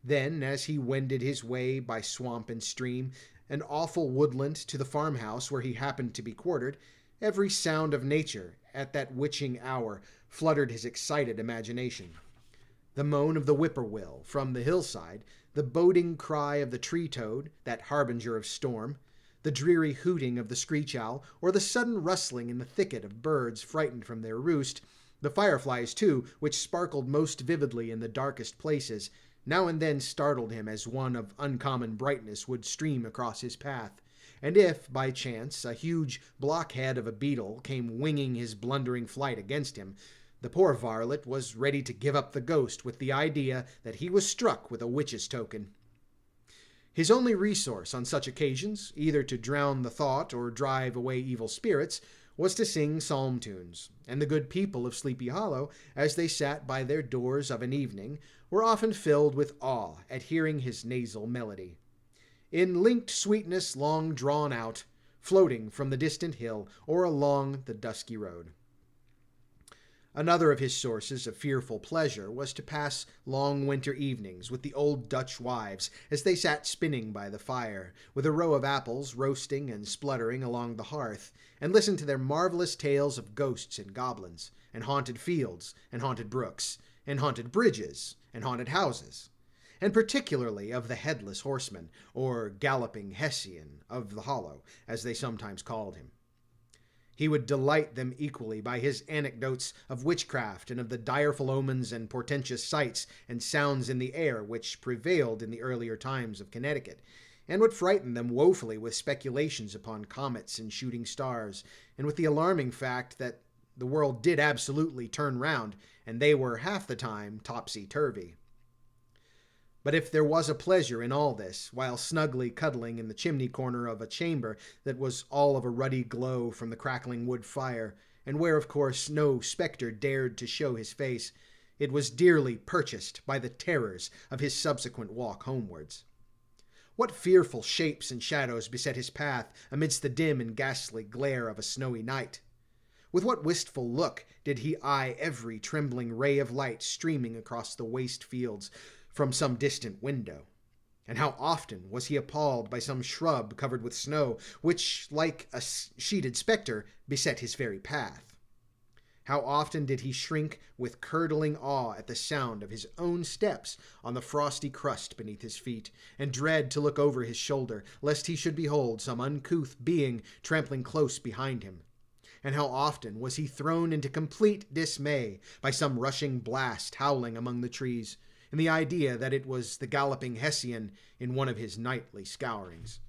Then, as he wended his way by swamp and stream, and awful woodland to the farmhouse where he happened to be quartered, every sound of nature at that witching hour fluttered his excited imagination. The moan of the whippoorwill from the hillside, the boding cry of the tree-toad, that harbinger of storm, the dreary hooting of the screech-owl, or the sudden rustling in the thicket of birds frightened from their roost, the fireflies, too, which sparkled most vividly in the darkest places, now and then startled him as one of uncommon brightness would stream across his path, and if, by chance, a huge blockhead of a beetle came winging his blundering flight against him, the poor varlet was ready to give up the ghost with the idea that he was struck with a witch's token. His only resource on such occasions, either to drown the thought or drive away evil spirits, was to sing psalm tunes, and the good people of Sleepy Hollow, as they sat by their doors of an evening, were often filled with awe at hearing his nasal melody. In linked sweetness long drawn out, floating from the distant hill or along the dusky road. Another of his sources of fearful pleasure was to pass long winter evenings with the old Dutch wives as they sat spinning by the fire, with a row of apples roasting and spluttering along the hearth, and listen to their marvelous tales of ghosts and goblins, and haunted fields, and haunted brooks, and haunted bridges, and haunted houses, and particularly of the headless horseman, or galloping Hessian of the hollow, as they sometimes called him. He would delight them equally by his anecdotes of witchcraft and of the direful omens and portentous sights and sounds in the air which prevailed in the earlier times of Connecticut, and would frighten them woefully with speculations upon comets and shooting stars, and with the alarming fact that the world did absolutely turn round, and they were half the time topsy-turvy. But if there was a pleasure in all this, while snugly cuddling in the chimney corner of a chamber that was all of a ruddy glow from the crackling wood fire, and where, of course, no spectre dared to show his face, it was dearly purchased by the terrors of his subsequent walk homewards. What fearful shapes and shadows beset his path amidst the dim and ghastly glare of a snowy night! With what wistful look did he eye every trembling ray of light streaming across the waste fields from some distant window, and how often was he appalled by some shrub covered with snow, which, like a sheeted spectre, beset his very path. How often did he shrink with curdling awe at the sound of his own steps on the frosty crust beneath his feet, and dread to look over his shoulder, lest he should behold some uncouth being trampling close behind him. And how often was he thrown into complete dismay by some rushing blast howling among the trees, in the idea that it was the galloping Hessian in one of his nightly scourings.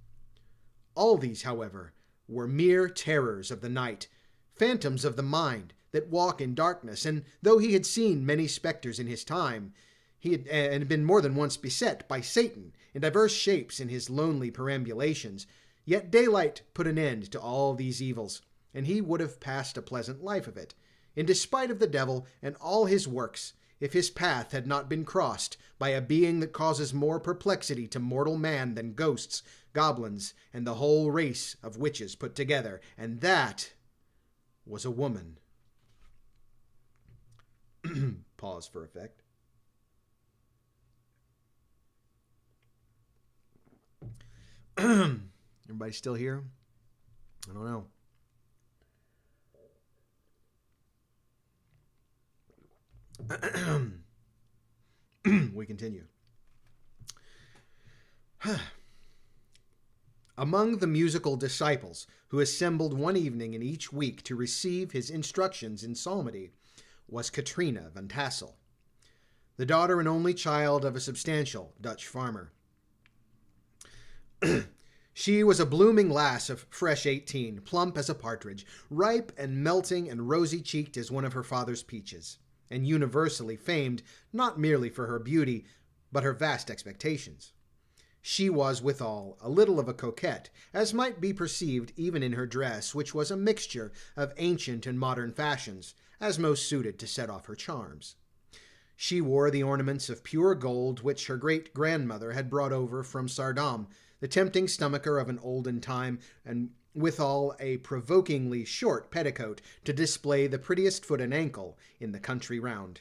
All these, however, were mere terrors of the night, phantoms of the mind that walk in darkness, and though he had seen many spectres in his time, he had been more than once beset by Satan in diverse shapes in his lonely perambulations, yet daylight put an end to all these evils, and he would have passed a pleasant life of it, in despite of the devil and all his works, if his path had not been crossed by a being that causes more perplexity to mortal man than ghosts, goblins, and the whole race of witches put together, and that was a woman. Pause for effect. Everybody still here? I don't know. We continue. Among the musical disciples who assembled one evening in each week to receive his instructions in psalmody was Katrina van Tassel, the daughter and only child of a substantial Dutch farmer. She was a blooming lass of fresh 18, plump as a partridge, ripe and melting and rosy-cheeked as one of her father's peaches, and universally famed not merely for her beauty, but her vast expectations. She was withal a little of a coquette, as might be perceived even in her dress, which was a mixture of ancient and modern fashions, as most suited to set off her charms. She wore the ornaments of pure gold which her great-grandmother had brought over from Sardam, the tempting stomacher of an olden time, and withal a provokingly short petticoat to display the prettiest foot and ankle in the country round.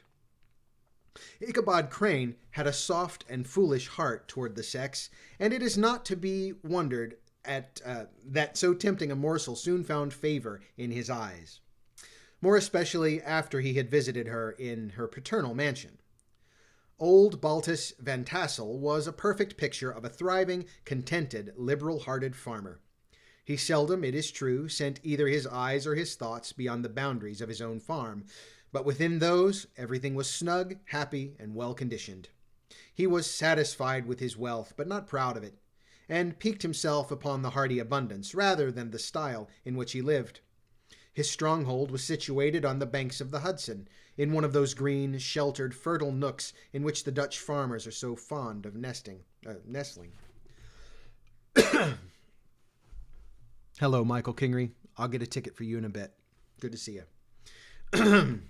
Ichabod Crane had a soft and foolish heart toward the sex, and it is not to be wondered at that so tempting a morsel soon found favor in his eyes, more especially after he had visited her in her paternal mansion. Old Baltus Van Tassel was a perfect picture of a thriving, contented, liberal-hearted farmer. He seldom, it is true, sent either his eyes or his thoughts beyond the boundaries of his own farm, but within those everything was snug, happy, and well-conditioned. He was satisfied with his wealth, but not proud of it, and piqued himself upon the hearty abundance rather than the style in which he lived. His stronghold was situated on the banks of the Hudson, in one of those green, sheltered, fertile nooks in which the Dutch farmers are so fond of nestling. Hello, Michael Kingery. I'll get a ticket for you in a bit. Good to see you.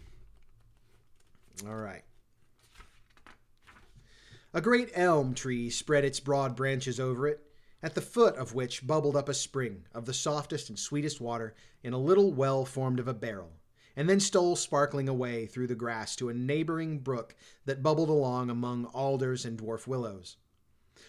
All right. A great elm tree spread its broad branches over it, at the foot of which bubbled up a spring of the softest and sweetest water in a little well formed of a barrel, and then stole sparkling away through the grass to a neighboring brook that bubbled along among alders and dwarf willows.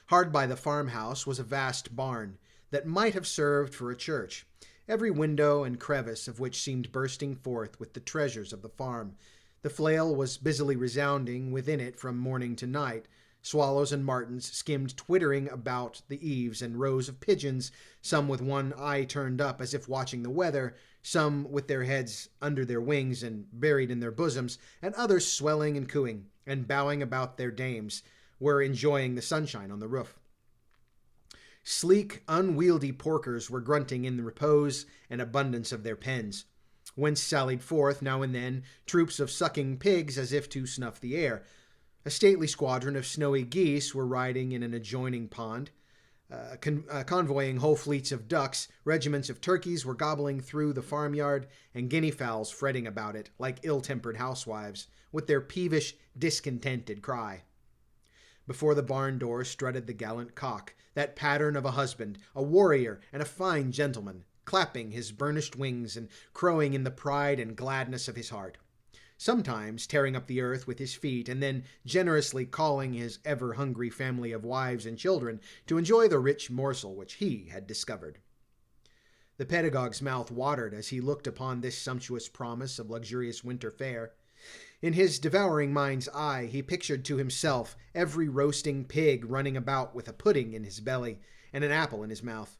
Hard by the farmhouse was a vast barn that might have served for a church, every window and crevice of which seemed bursting forth with the treasures of the farm. The flail was busily resounding within it from morning to night. Swallows and martins skimmed twittering about the eaves, and rows of pigeons, some with one eye turned up as if watching the weather, some with their heads under their wings and buried in their bosoms, and others swelling and cooing and bowing about their dames, were enjoying the sunshine on the roof. Sleek, unwieldy porkers were grunting in the repose and abundance of their pens, whence sallied forth, now and then, troops of sucking pigs as if to snuff the air. A stately squadron of snowy geese were riding in an adjoining pond, convoying whole fleets of ducks. Regiments of turkeys were gobbling through the farmyard, and guinea fowls fretting about it, like ill-tempered housewives, with their peevish, discontented cry. Before the barn door strutted the gallant cock, that pattern of a husband, a warrior, and a fine gentleman, clapping his burnished wings and crowing in the pride and gladness of his heart, sometimes tearing up the earth with his feet, and then generously calling his ever-hungry family of wives and children to enjoy the rich morsel which he had discovered. The pedagogue's mouth watered as he looked upon this sumptuous promise of luxurious winter fare. In his devouring mind's eye he pictured to himself every roasting pig running about with a pudding in his belly and an apple in his mouth.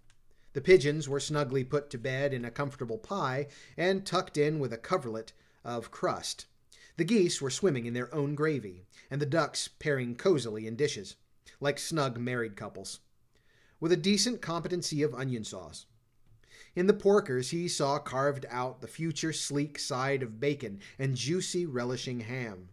The pigeons were snugly put to bed in a comfortable pie and tucked in with a coverlet of crust. The geese were swimming in their own gravy, and the ducks pairing cozily in dishes, like snug married couples, with a decent competency of onion sauce. In the porkers he saw carved out the future sleek side of bacon and juicy relishing ham.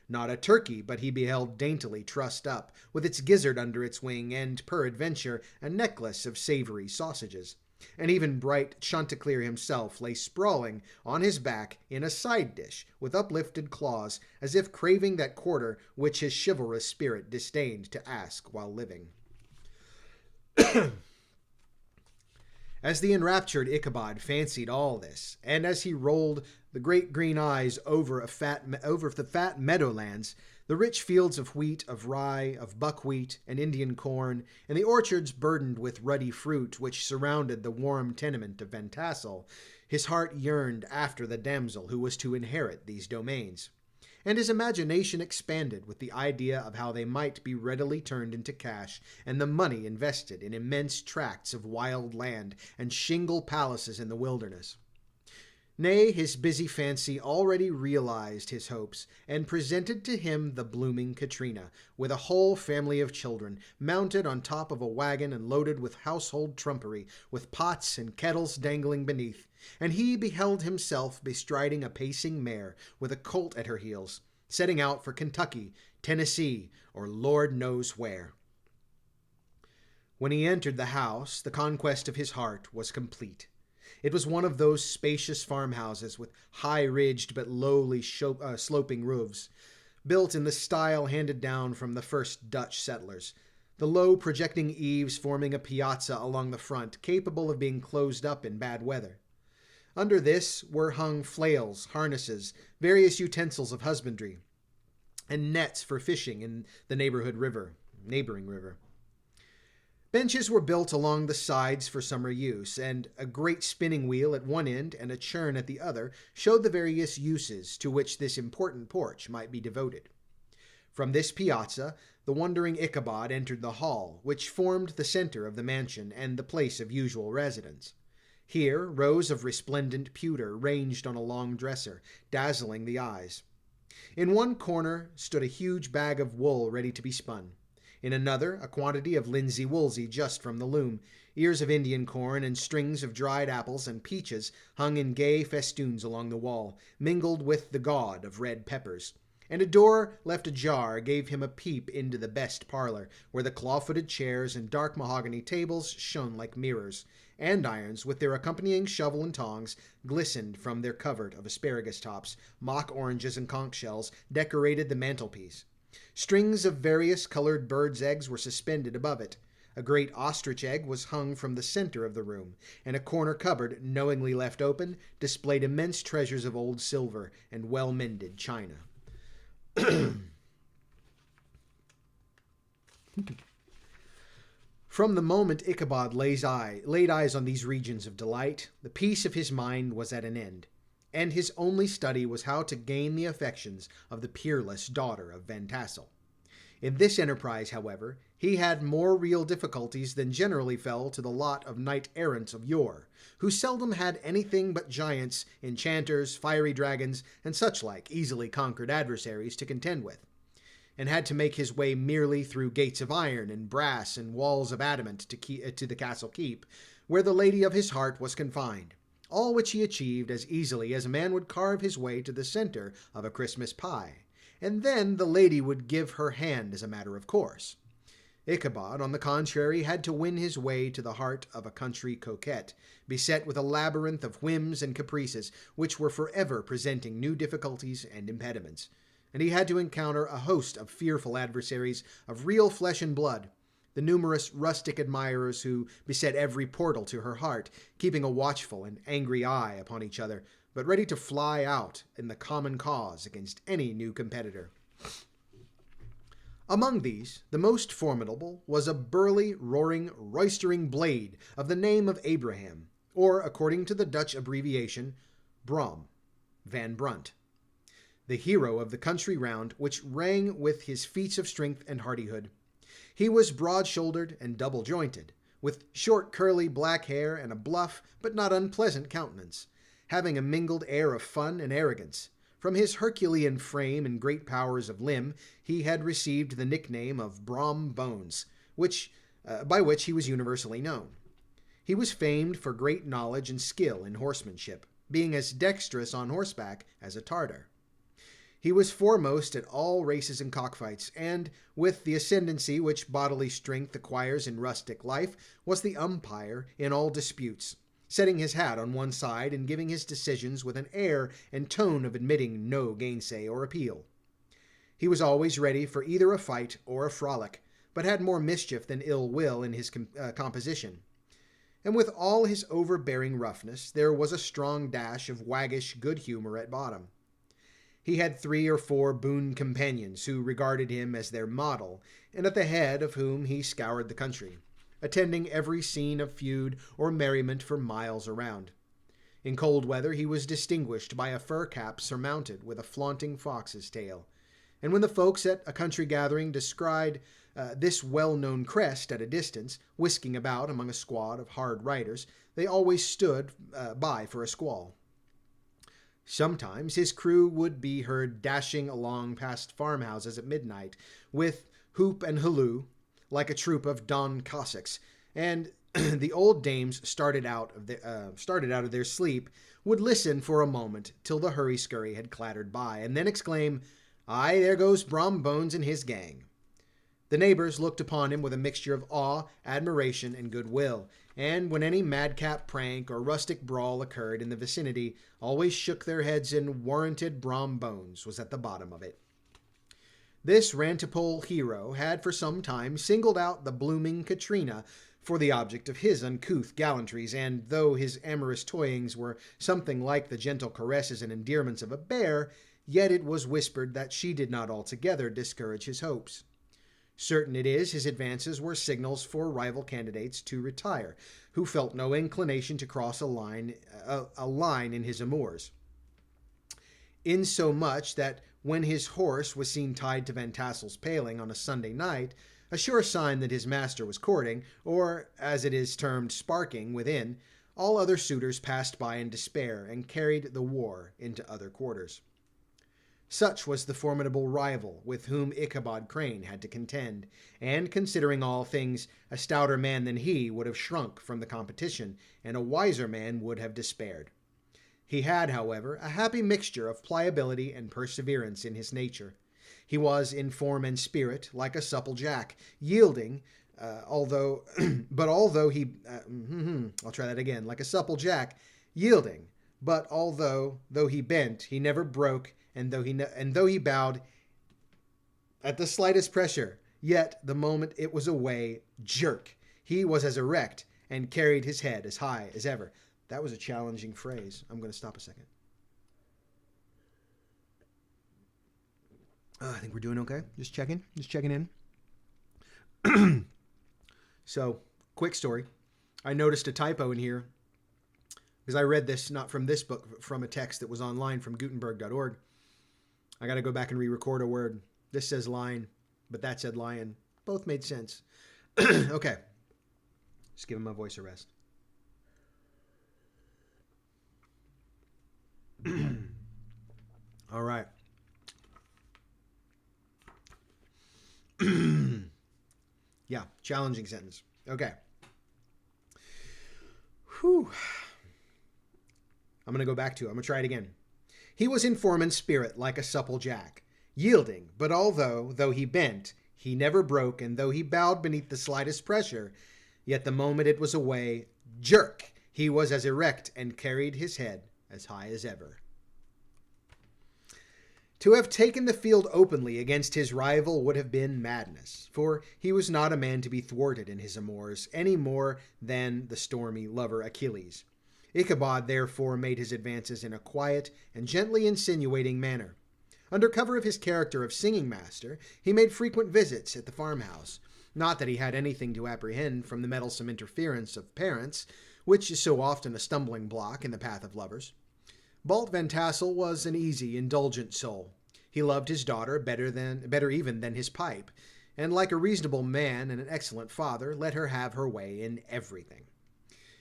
Not a turkey, but he beheld daintily trussed up, with its gizzard under its wing, and, peradventure, a necklace of savory sausages. And even bright Chanticleer himself lay sprawling on his back in a side dish, with uplifted claws, as if craving that quarter which his chivalrous spirit disdained to ask while living. As the enraptured Ichabod fancied all this, and as he rolled the great green eyes over the fat meadowlands, the rich fields of wheat, of rye, of buckwheat, and Indian corn, and the orchards burdened with ruddy fruit which surrounded the warm tenement of Van Tassel, his heart yearned after the damsel who was to inherit these domains, and his imagination expanded with the idea of how they might be readily turned into cash, and the money invested in immense tracts of wild land and shingle palaces in the wilderness. Nay, his busy fancy already realized his hopes, and presented to him the blooming Katrina, with a whole family of children, mounted on top of a wagon and loaded with household trumpery, with pots and kettles dangling beneath, and he beheld himself bestriding a pacing mare, with a colt at her heels, setting out for Kentucky, Tennessee, or Lord knows where. When he entered the house, the conquest of his heart was complete. It was one of those spacious farmhouses with high-ridged but lowly sloping roofs, built in the style handed down from the first Dutch settlers, the low projecting eaves forming a piazza along the front, capable of being closed up in bad weather. Under this were hung flails, harnesses, various utensils of husbandry, and nets for fishing in the neighboring river. Benches were built along the sides for summer use, and a great spinning wheel at one end and a churn at the other showed the various uses to which this important porch might be devoted. From this piazza, the wondering Ichabod entered the hall, which formed the center of the mansion and the place of usual residence. Here, rows of resplendent pewter ranged on a long dresser, dazzling the eyes. In one corner stood a huge bag of wool ready to be spun. In another, a quantity of linsey-woolsey just from the loom, ears of Indian corn and strings of dried apples and peaches hung in gay festoons along the wall, mingled with the gaud of red peppers. And a door left ajar gave him a peep into the best parlor, where the claw-footed chairs and dark mahogany tables shone like mirrors. Andirons, with their accompanying shovel and tongs, glistened from their covert of asparagus tops. Mock oranges and conch shells decorated the mantelpiece. Strings of various colored birds' eggs were suspended above it. A great ostrich egg was hung from the center of the room, and a corner cupboard, knowingly left open, displayed immense treasures of old silver and well-mended china. From the moment Ichabod laid eyes on these regions of delight, the peace of his mind was at an end, and his only study was how to gain the affections of the peerless daughter of Van Tassel. In this enterprise, however, he had more real difficulties than generally fell to the lot of knight-errants of yore, who seldom had anything but giants, enchanters, fiery dragons, and such-like easily conquered adversaries to contend with, and had to make his way merely through gates of iron and brass and walls of adamant to the castle keep, where the lady of his heart was confined, all which he achieved as easily as a man would carve his way to the center of a Christmas pie, and then the lady would give her hand as a matter of course. Ichabod, on the contrary, had to win his way to the heart of a country coquette, beset with a labyrinth of whims and caprices, which were forever presenting new difficulties and impediments, and he had to encounter a host of fearful adversaries of real flesh and blood, the numerous rustic admirers who beset every portal to her heart, keeping a watchful and angry eye upon each other, but ready to fly out in the common cause against any new competitor. Among these, the most formidable was a burly, roaring, roistering blade of the name of Abraham, or, according to the Dutch abbreviation, Brom Van Brunt, the hero of the country round, which rang with his feats of strength and hardihood. He was broad-shouldered and double-jointed, with short curly black hair and a bluff but not unpleasant countenance, having a mingled air of fun and arrogance. From his Herculean frame and great powers of limb, he had received the nickname of Brom Bones, by which he was universally known. He was famed for great knowledge and skill in horsemanship, being as dexterous on horseback as a Tartar. He was foremost at all races and cockfights, and, with the ascendancy which bodily strength acquires in rustic life, was the umpire in all disputes, setting his hat on one side and giving his decisions with an air and tone of admitting no gainsay or appeal. He was always ready for either a fight or a frolic, but had more mischief than ill will in his composition. And with all his overbearing roughness, there was a strong dash of waggish good humor at bottom. He had 3 or 4 boon companions who regarded him as their model, and at the head of whom he scoured the country, attending every scene of feud or merriment for miles around. In cold weather he was distinguished by a fur cap surmounted with a flaunting fox's tail, and when the folks at a country gathering descried this well-known crest at a distance, whisking about among a squad of hard riders, they always stood by for a squall. Sometimes his crew would be heard dashing along past farmhouses at midnight, with hoop and halloo, like a troop of Don Cossacks, and the old dames started out of their sleep, would listen for a moment till the hurry-scurry had clattered by, and then exclaim, "Aye, there goes Brom Bones and his gang." The neighbors looked upon him with a mixture of awe, admiration, and goodwill, and when any madcap prank or rustic brawl occurred in the vicinity, always shook their heads and warranted Brom Bones was at the bottom of it. This rantipole hero had for some time singled out the blooming Katrina for the object of his uncouth gallantries, and though his amorous toyings were something like the gentle caresses and endearments of a bear, yet it was whispered that she did not altogether discourage his hopes. Certain it is, his advances were signals for rival candidates to retire, who felt no inclination to cross a line in his amours. Insomuch that when his horse was seen tied to Van Tassel's paling on a Sunday night, a sure sign that his master was courting, or, as it is termed, sparking, within, all other suitors passed by in despair and carried the war into other quarters. Such was the formidable rival with whom Ichabod Crane had to contend, and, considering all things, a stouter man than he would have shrunk from the competition, and a wiser man would have despaired. He had, however, a happy mixture of pliability and perseverance in his nature. He was in form and spirit like a supple jack, yielding, although like a supple jack, yielding, but though he bent, he never broke, and though he bowed at the slightest pressure, yet the moment it was away, jerk, he was as erect and carried his head as high as ever. That was a challenging phrase. I'm going to stop a second. I think we're doing okay. Just checking in. So, quick story. I noticed a typo in here because I read this not from this book, but from a text that was online from Gutenberg.org. I got to go back and re-record a word. This says line, but that said lion. Both made sense. Okay. Just giving my voice a rest. All right. Yeah, challenging sentence. Okay. Whew. I'm going to go back to it. I'm going to try it again. He was in form and spirit like a supple jack, yielding, but though he bent, he never broke, and though he bowed beneath the slightest pressure, yet the moment it was away, jerk, he was as erect and carried his head as high as ever. To have taken the field openly against his rival would have been madness, for he was not a man to be thwarted in his amours, any more than the stormy lover Achilles. Ichabod therefore made his advances in a quiet and gently insinuating manner. Under cover of his character of singing master, he made frequent visits at the farmhouse. Not that he had anything to apprehend from the meddlesome interference of parents, which is so often a stumbling block in the path of lovers. Balt Van Tassel was an easy, indulgent soul. He loved his daughter better even than his pipe, and like a reasonable man and an excellent father, let her have her way in everything.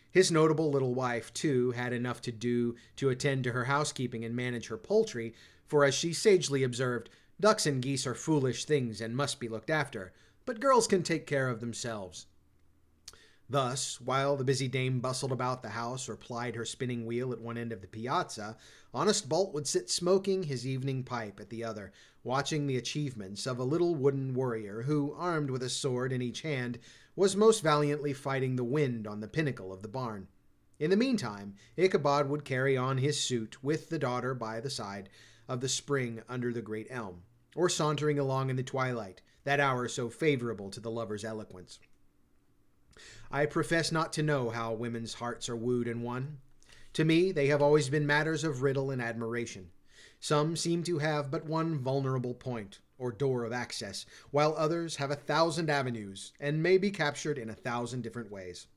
His notable little wife, too, had enough to do to attend to her housekeeping and manage her poultry, for as she sagely observed, ducks and geese are foolish things and must be looked after, but girls can take care of themselves. Thus, while the busy dame bustled about the house or plied her spinning wheel at one end of the piazza, honest Balt would sit smoking his evening pipe at the other, watching the achievements of a little wooden warrior who, armed with a sword in each hand, was most valiantly fighting the wind on the pinnacle of the barn. In the meantime, Ichabod would carry on his suit with the daughter by the side of the spring under the great elm, or sauntering along in the twilight, that hour so favorable to the lover's eloquence. I profess not to know how women's hearts are wooed and won. To me, they have always been matters of riddle and admiration. Some seem to have but one vulnerable point, or door of access, while others have 1,000 avenues, and may be captured in 1,000 different ways.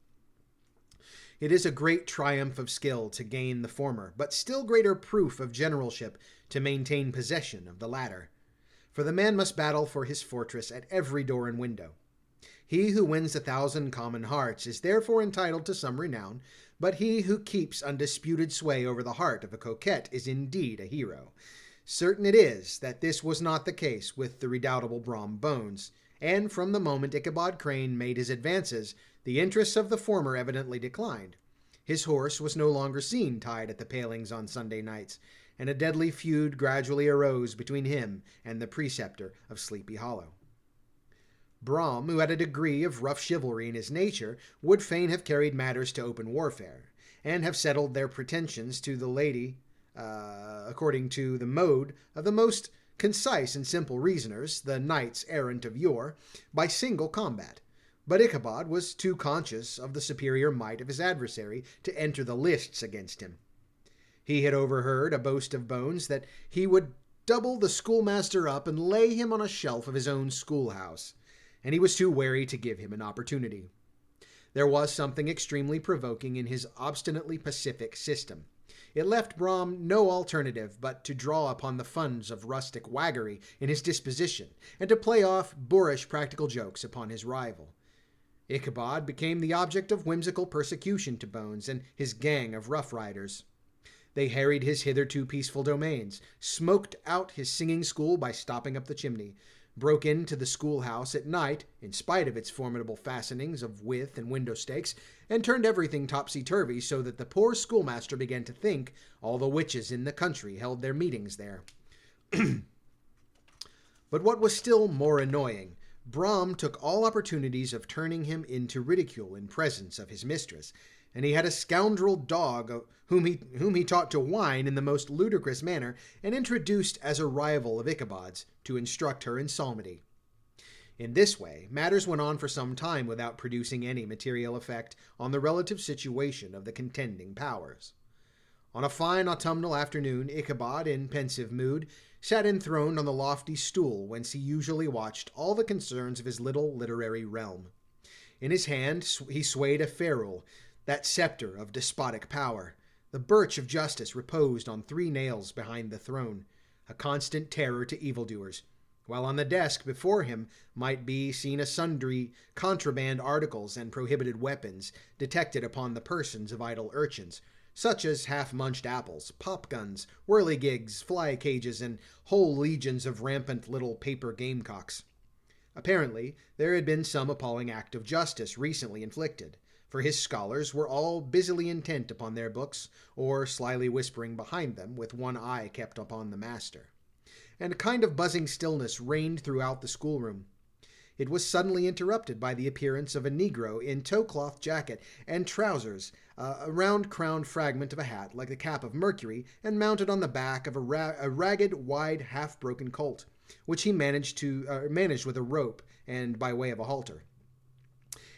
It is a great triumph of skill to gain the former, but still greater proof of generalship to maintain possession of the latter. For the man must battle for his fortress at every door and window. He who wins 1,000 common hearts is therefore entitled to some renown, but he who keeps undisputed sway over the heart of a coquette is indeed a hero. Certain it is that this was not the case with the redoubtable Brom Bones, and from the moment Ichabod Crane made his advances, the interests of the former evidently declined. His horse was no longer seen tied at the palings on Sunday nights, and a deadly feud gradually arose between him and the preceptor of Sleepy Hollow. Brom, who had a degree of rough chivalry in his nature, would fain have carried matters to open warfare, and have settled their pretensions to the lady according to the mode of the most concise and simple reasoners, the knights errant of yore, by single combat. But Ichabod was too conscious of the superior might of his adversary to enter the lists against him. He had overheard a boast of Bones that he would double the schoolmaster up and lay him on a shelf of his own schoolhouse, and he was too wary to give him an opportunity. There was something extremely provoking in his obstinately pacific system. It left Brom no alternative but to draw upon the funds of rustic waggery in his disposition, and to play off boorish practical jokes upon his rival. Ichabod became the object of whimsical persecution to Bones and his gang of rough riders. They harried his hitherto peaceful domains, smoked out his singing school by stopping up the chimney, broke into the schoolhouse at night, in spite of its formidable fastenings of withe and window stakes, and turned everything topsy-turvy so that the poor schoolmaster began to think all the witches in the country held their meetings there. But what was still more annoying, Brom took all opportunities of turning him into ridicule in presence of his mistress, and he had a scoundrel dog whom he taught to whine in the most ludicrous manner, and introduced as a rival of Ichabod's to instruct her in psalmody. In this way, matters went on for some time without producing any material effect on the relative situation of the contending powers. On a fine autumnal afternoon, Ichabod, in pensive mood, sat enthroned on the lofty stool whence he usually watched all the concerns of his little literary realm. In his hand he swayed a ferule, that scepter of despotic power. The birch of justice reposed on 3 nails behind the throne, a constant terror to evildoers, while on the desk before him might be seen a sundry contraband articles and prohibited weapons detected upon the persons of idle urchins, such as half-munched apples, pop-guns, whirligigs, fly-cages, and whole legions of rampant little paper gamecocks. Apparently, there had been some appalling act of justice recently inflicted, for his scholars were all busily intent upon their books, or slyly whispering behind them, with one eye kept upon the master. And a kind of buzzing stillness reigned throughout the schoolroom. It was suddenly interrupted by the appearance of a negro in tow-cloth jacket and trousers, a round-crowned fragment of a hat like the cap of Mercury, and mounted on the back of a ragged, wide, half-broken colt, which he managed with a rope and by way of a halter.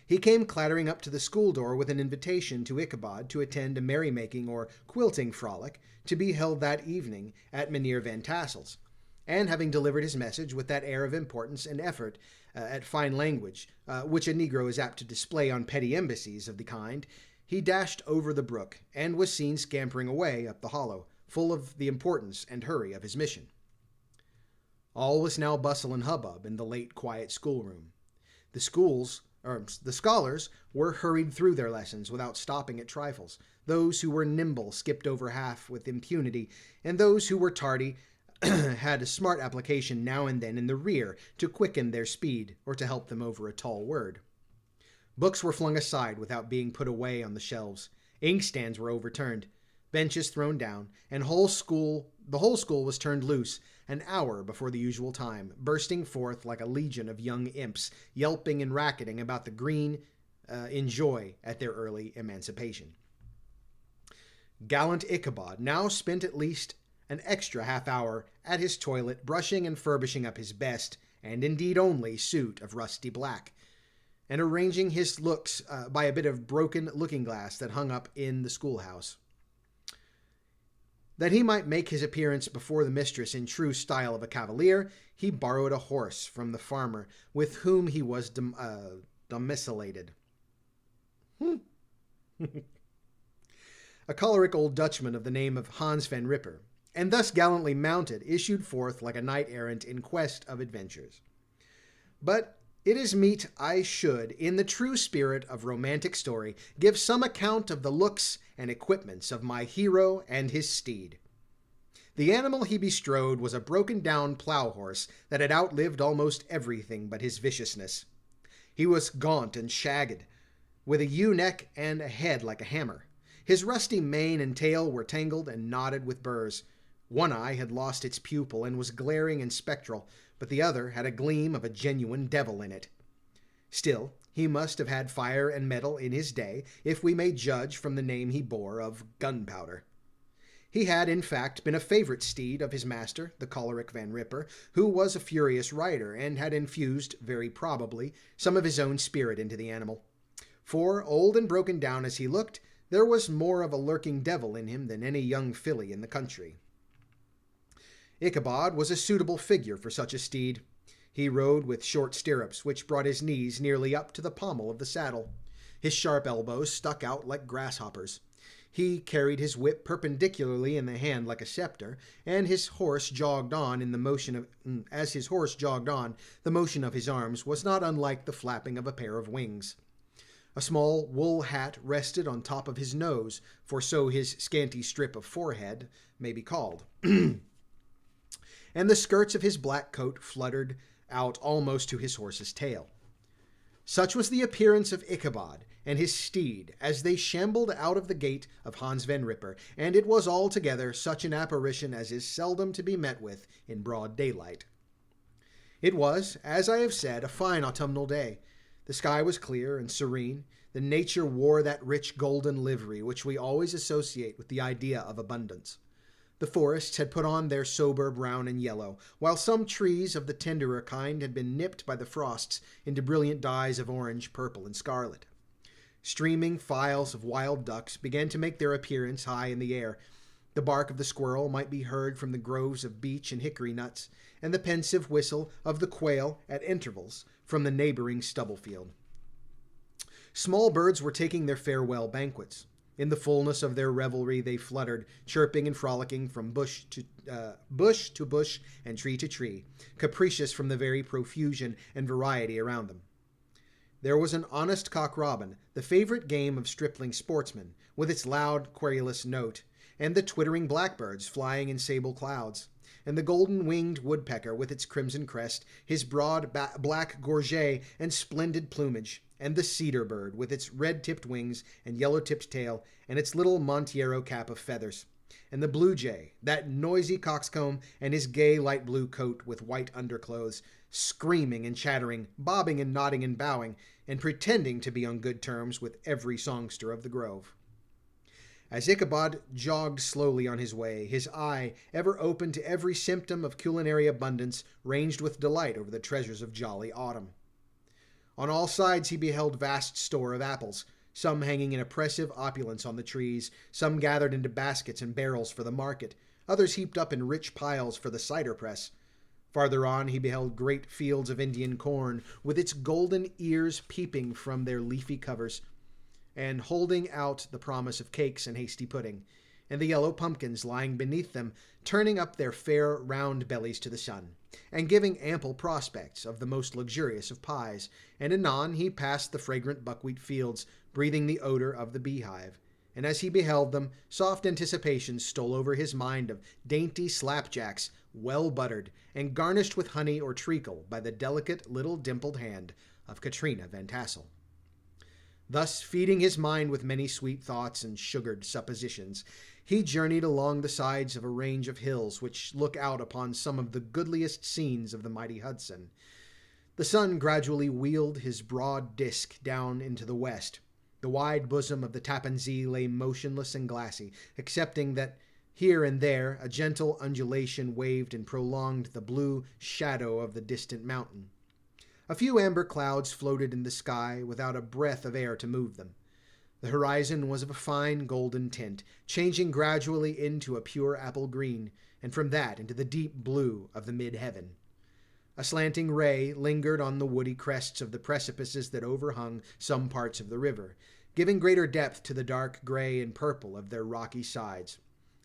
He came clattering up to the school door with an invitation to Ichabod to attend a merrymaking or quilting frolic to be held that evening at Mynheer Van Tassel's, and having delivered his message with that air of importance and effort at fine language which a negro is apt to display on petty embassies of the kind, he dashed over the brook, and was seen scampering away up the hollow, full of the importance and hurry of his mission. All was now bustle and hubbub in the late quiet schoolroom. The scholars were hurried through their lessons without stopping at trifles. Those who were nimble skipped over half with impunity, and those who were tardy had a smart application now and then in the rear to quicken their speed or to help them over a tall word. Books were flung aside without being put away on the shelves. Inkstands were overturned, benches thrown down, and the whole school was turned loose an hour before the usual time, bursting forth like a legion of young imps, yelping and racketing about the green in joy at their early emancipation. Gallant Ichabod now spent at least an extra half-hour at his toilet, brushing and furbishing up his best, and indeed only, suit of rusty black, and arranging his looks by a bit of broken looking-glass that hung up in the schoolhouse. That he might make his appearance before the mistress in true style of a cavalier, he borrowed a horse from the farmer with whom he was domiciliated. A choleric old Dutchman of the name of Hans van Ripper, and thus gallantly mounted, issued forth like a knight-errant in quest of adventures. But it is meet I should, in the true spirit of romantic story, give some account of the looks and equipments of my hero and his steed. The animal he bestrode was a broken-down plough-horse that had outlived almost everything but his viciousness. He was gaunt and shagged, with a ewe-neck and a head like a hammer. His rusty mane and tail were tangled and knotted with burrs. One eye had lost its pupil and was glaring and spectral, but the other had a gleam of a genuine devil in it. Still, he must have had fire and metal in his day, if we may judge from the name he bore of Gunpowder. He had, in fact, been a favourite steed of his master, the choleric Van Ripper, who was a furious rider, and had infused, very probably, some of his own spirit into the animal. For, old and broken down as he looked, there was more of a lurking devil in him than any young filly in the country. Ichabod was a suitable figure for such a steed. He rode with short stirrups, which brought his knees nearly up to the pommel of the saddle. His sharp elbows stuck out like grasshoppers. He carried his whip perpendicularly in the hand like a scepter, and his horse jogged on in the motion of as his horse jogged on, the motion of his arms was not unlike the flapping of a pair of wings. A small wool hat rested on top of his nose, for so his scanty strip of forehead may be called. And the skirts of his black coat fluttered out almost to his horse's tail. Such was the appearance of Ichabod and his steed as they shambled out of the gate of Hans Van Ripper, and it was altogether such an apparition as is seldom to be met with in broad daylight. It was, as I have said, a fine autumnal day. The sky was clear and serene. The nature wore that rich golden livery which we always associate with the idea of abundance. The forests had put on their sober brown and yellow, while some trees of the tenderer kind had been nipped by the frosts into brilliant dyes of orange, purple, and scarlet. Streaming files of wild ducks began to make their appearance high in the air. The bark of the squirrel might be heard from the groves of beech and hickory nuts, and the pensive whistle of the quail at intervals from the neighboring stubble field. Small birds were taking their farewell banquets. In the fullness of their revelry they fluttered, chirping and frolicking from bush to bush and tree to tree, capricious from the very profusion and variety around them. There was an honest cock-robin, the favourite game of stripling sportsmen, with its loud, querulous note, and the twittering blackbirds flying in sable clouds, and the golden-winged woodpecker with its crimson crest, his broad black gorget and splendid plumage, and the cedar bird with its red-tipped wings and yellow-tipped tail and its little Montiero cap of feathers, and the blue jay, that noisy coxcomb, and his gay light blue coat with white underclothes, screaming and chattering, bobbing and nodding and bowing, and pretending to be on good terms with every songster of the grove. As Ichabod jogged slowly on his way, his eye, ever open to every symptom of culinary abundance, ranged with delight over the treasures of jolly autumn. On all sides he beheld vast store of apples, some hanging in oppressive opulence on the trees, some gathered into baskets and barrels for the market, others heaped up in rich piles for the cider press. Farther on he beheld great fields of Indian corn, with its golden ears peeping from their leafy covers, and holding out the promise of cakes and hasty pudding, and the yellow pumpkins lying beneath them, turning up their fair round bellies to the sun, and giving ample prospects of the most luxurious of pies, and anon he passed the fragrant buckwheat fields, breathing the odour of the beehive, and as he beheld them, soft anticipations stole over his mind of dainty slapjacks, well buttered, and garnished with honey or treacle by the delicate little dimpled hand of Katrina Van Tassel. Thus, feeding his mind with many sweet thoughts and sugared suppositions, he journeyed along the sides of a range of hills which look out upon some of the goodliest scenes of the mighty Hudson. The sun gradually wheeled his broad disk down into the west. The wide bosom of the Tappan Zee lay motionless and glassy, excepting that here and there a gentle undulation waved and prolonged the blue shadow of the distant mountain. A few amber clouds floated in the sky without a breath of air to move them. The horizon was of a fine golden tint, changing gradually into a pure apple green, and from that into the deep blue of the mid-heaven. A slanting ray lingered on the woody crests of the precipices that overhung some parts of the river, giving greater depth to the dark gray and purple of their rocky sides.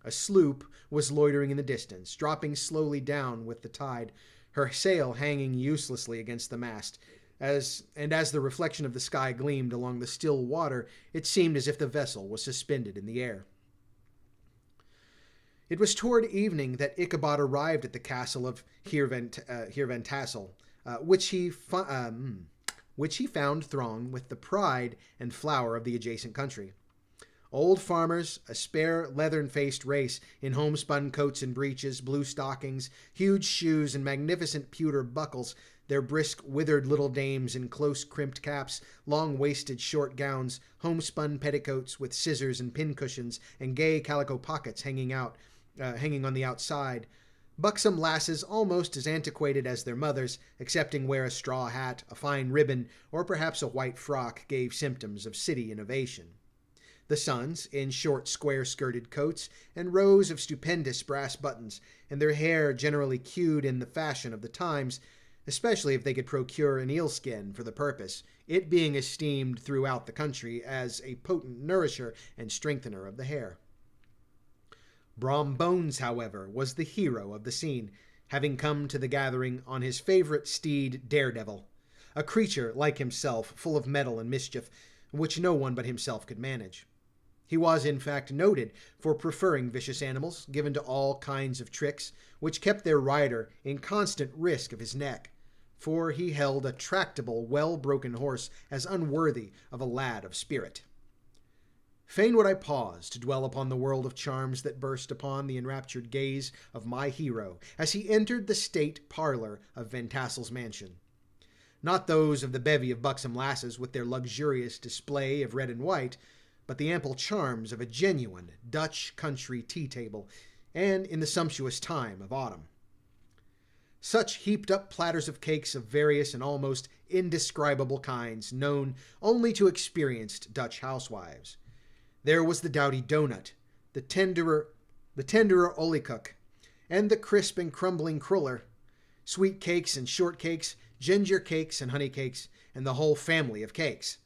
A sloop was loitering in the distance, dropping slowly down with the tide, her sail hanging uselessly against the mast, as the reflection of the sky gleamed along the still water, it seemed as if the vessel was suspended in the air. It was toward evening that Ichabod arrived at the castle of Heer Van Tassel, which he found thronged with the pride and flower of the adjacent country. Old farmers, a spare, leathern-faced race in homespun coats and breeches, blue stockings, huge shoes, and magnificent pewter buckles, their brisk, withered little dames in close-crimped caps, long-waisted short gowns, homespun petticoats with scissors and pincushions, and gay calico pockets hanging on the outside. Buxom lasses almost as antiquated as their mothers, excepting where a straw hat, a fine ribbon, or perhaps a white frock gave symptoms of city innovation. The sons, in short square-skirted coats and rows of stupendous brass buttons, and their hair generally queued in the fashion of the times, especially if they could procure an eel-skin for the purpose, it being esteemed throughout the country as a potent nourisher and strengthener of the hair. Brom Bones, however, was the hero of the scene, having come to the gathering on his favorite steed, Daredevil, a creature like himself, full of mettle and mischief, which no one but himself could manage. He was, in fact, noted for preferring vicious animals, given to all kinds of tricks, which kept their rider in constant risk of his neck, for he held a tractable, well-broken horse as unworthy of a lad of spirit. Fain would I pause to dwell upon the world of charms that burst upon the enraptured gaze of my hero as he entered the state parlor of Van Tassel's mansion. Not those of the bevy of buxom lasses with their luxurious display of red and white, but the ample charms of a genuine Dutch country tea-table, and in the sumptuous time of autumn. Such heaped-up platters of cakes of various and almost indescribable kinds, known only to experienced Dutch housewives. There was the dowdy donut, the tenderer oliekoek, and the crisp and crumbling cruller, sweet cakes and short cakes, ginger cakes and honey cakes, and the whole family of cakes.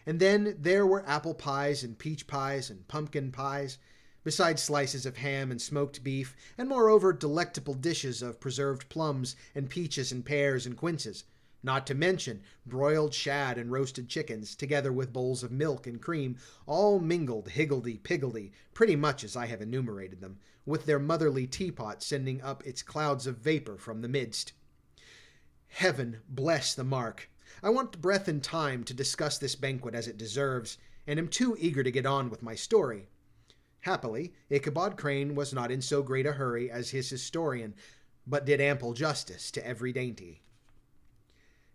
And then there were apple pies and peach pies and pumpkin pies, besides slices of ham and smoked beef, and moreover delectable dishes of preserved plums and peaches and pears and quinces, not to mention broiled shad and roasted chickens, together with bowls of milk and cream, all mingled higgledy-piggledy, pretty much as I have enumerated them, with their motherly teapot sending up its clouds of vapor from the midst. Heaven bless the mark! I want breath and time to discuss this banquet as it deserves, and am too eager to get on with my story. Happily, Ichabod Crane was not in so great a hurry as his historian, but did ample justice to every dainty.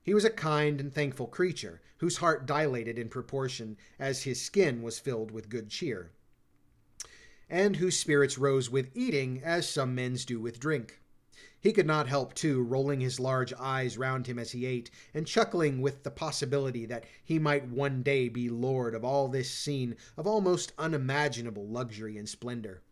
He was a kind and thankful creature, whose heart dilated in proportion as his skin was filled with good cheer, and whose spirits rose with eating as some men's do with drink. He could not help, too, rolling his large eyes round him as he ate, and chuckling with the possibility that he might one day be lord of all this scene of almost unimaginable luxury and splendor.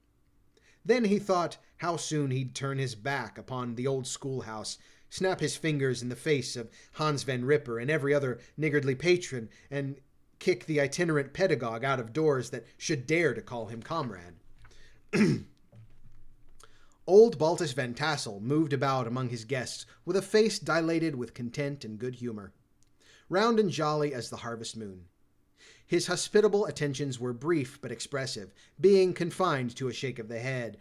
Then he thought how soon he'd turn his back upon the old schoolhouse, snap his fingers in the face of Hans Van Ripper and every other niggardly patron, and kick the itinerant pedagogue out of doors that should dare to call him comrade. Old Baltus Van Tassel moved about among his guests with a face dilated with content and good humor, round and jolly as the harvest moon. His hospitable attentions were brief but expressive, being confined to a shake of the hand,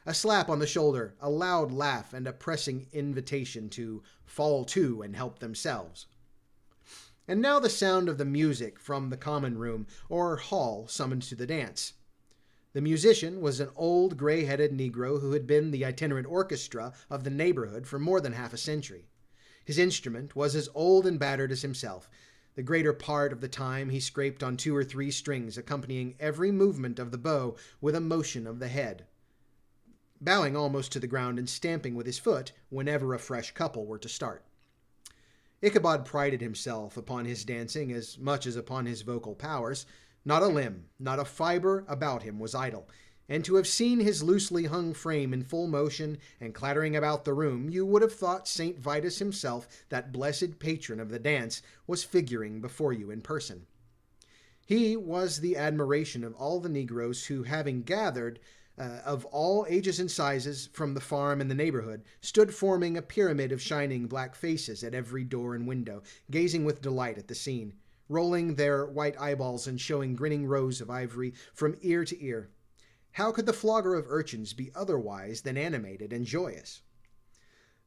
a slap on the shoulder, a loud laugh, and a pressing invitation to fall to and help themselves. And now the sound of the music from the common room or hall summoned to the dance. The musician was an old gray-headed Negro who had been the itinerant orchestra of the neighborhood for more than half a century. His instrument was as old and battered as himself. The greater part of the time he scraped on 2 or 3 strings, accompanying every movement of the bow with a motion of the head, bowing almost to the ground and stamping with his foot whenever a fresh couple were to start. Ichabod prided himself upon his dancing as much as upon his vocal powers. Not a limb, not a fiber about him was idle, and to have seen his loosely hung frame in full motion and clattering about the room, you would have thought St. Vitus himself, that blessed patron of the dance, was figuring before you in person. He was the admiration of all the Negroes who, having gathered of all ages and sizes from the farm and the neighborhood, stood forming a pyramid of shining black faces at every door and window, gazing with delight at the scene, rolling their white eyeballs and showing grinning rows of ivory from ear to ear. How could the flogger of urchins be otherwise than animated and joyous?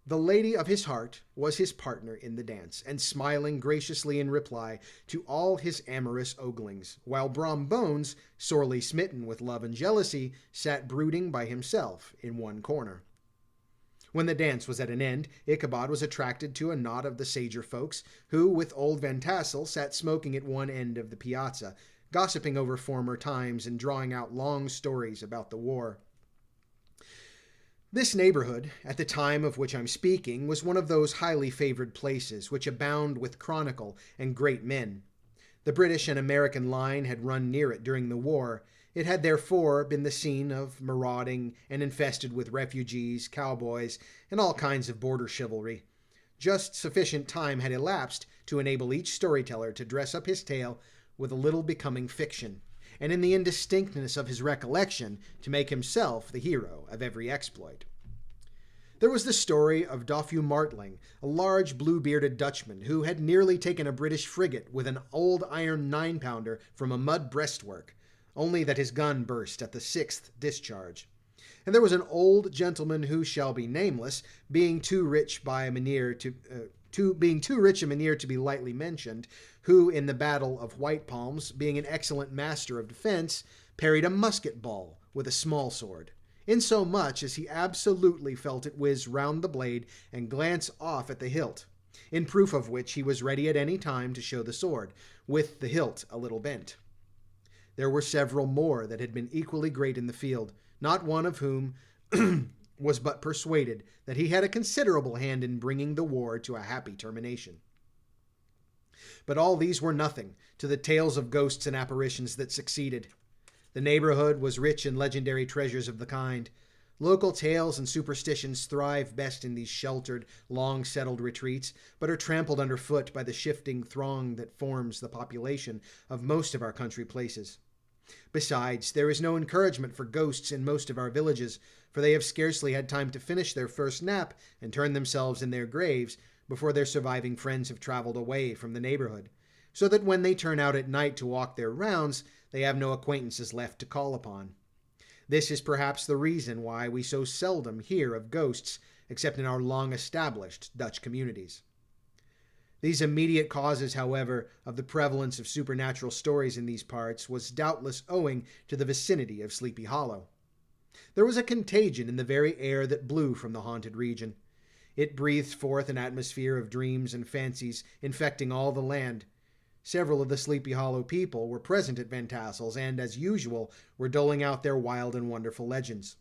The lady of his heart was his partner in the dance, and smiling graciously in reply to all his amorous oglings, while Brom Bones, sorely smitten with love and jealousy, sat brooding by himself in one corner. When the dance was at an end, Ichabod was attracted to a knot of the sager folks, who, with old Van Tassel, sat smoking at one end of the piazza, gossiping over former times and drawing out long stories about the war. This neighborhood, at the time of which I'm speaking, was one of those highly favored places which abound with chronicle and great men. The British and American line had run near it during the war. It had therefore been the scene of marauding and infested with refugees, cowboys, and all kinds of border chivalry. Just sufficient time had elapsed to enable each storyteller to dress up his tale with a little becoming fiction, and in the indistinctness of his recollection to make himself the hero of every exploit. There was the story of Dofue Martling, a large blue-bearded Dutchman who had nearly taken a British frigate with an old iron 9-pounder from a mud breastwork, only that his gun burst at the 6th discharge. And there was an old gentleman who shall be nameless, being too rich a Mynheer to be lightly mentioned, who in the Battle of White Palms, being an excellent master of defence, parried a musket ball with a small sword, insomuch as he absolutely felt it whiz round the blade and glance off at the hilt, in proof of which he was ready at any time to show the sword, with the hilt a little bent. There were several more that had been equally great in the field, not one of whom was but persuaded that he had a considerable hand in bringing the war to a happy termination. But all these were nothing to the tales of ghosts and apparitions that succeeded. The neighborhood was rich in legendary treasures of the kind. Local tales and superstitions thrive best in these sheltered, long-settled retreats, but are trampled underfoot by the shifting throng that forms the population of most of our country places. Besides, there is no encouragement for ghosts in most of our villages, for they have scarcely had time to finish their first nap and turn themselves in their graves before their surviving friends have traveled away from the neighborhood, so that when they turn out at night to walk their rounds, they have no acquaintances left to call upon. This is perhaps the reason why we so seldom hear of ghosts, except in our long-established Dutch communities. These immediate causes, however, of the prevalence of supernatural stories in these parts was doubtless owing to the vicinity of Sleepy Hollow. There was a contagion in the very air that blew from the haunted region. It breathed forth an atmosphere of dreams and fancies infecting all the land. Several of the Sleepy Hollow people were present at Van Tassel's and, as usual, were doling out their wild and wonderful legends.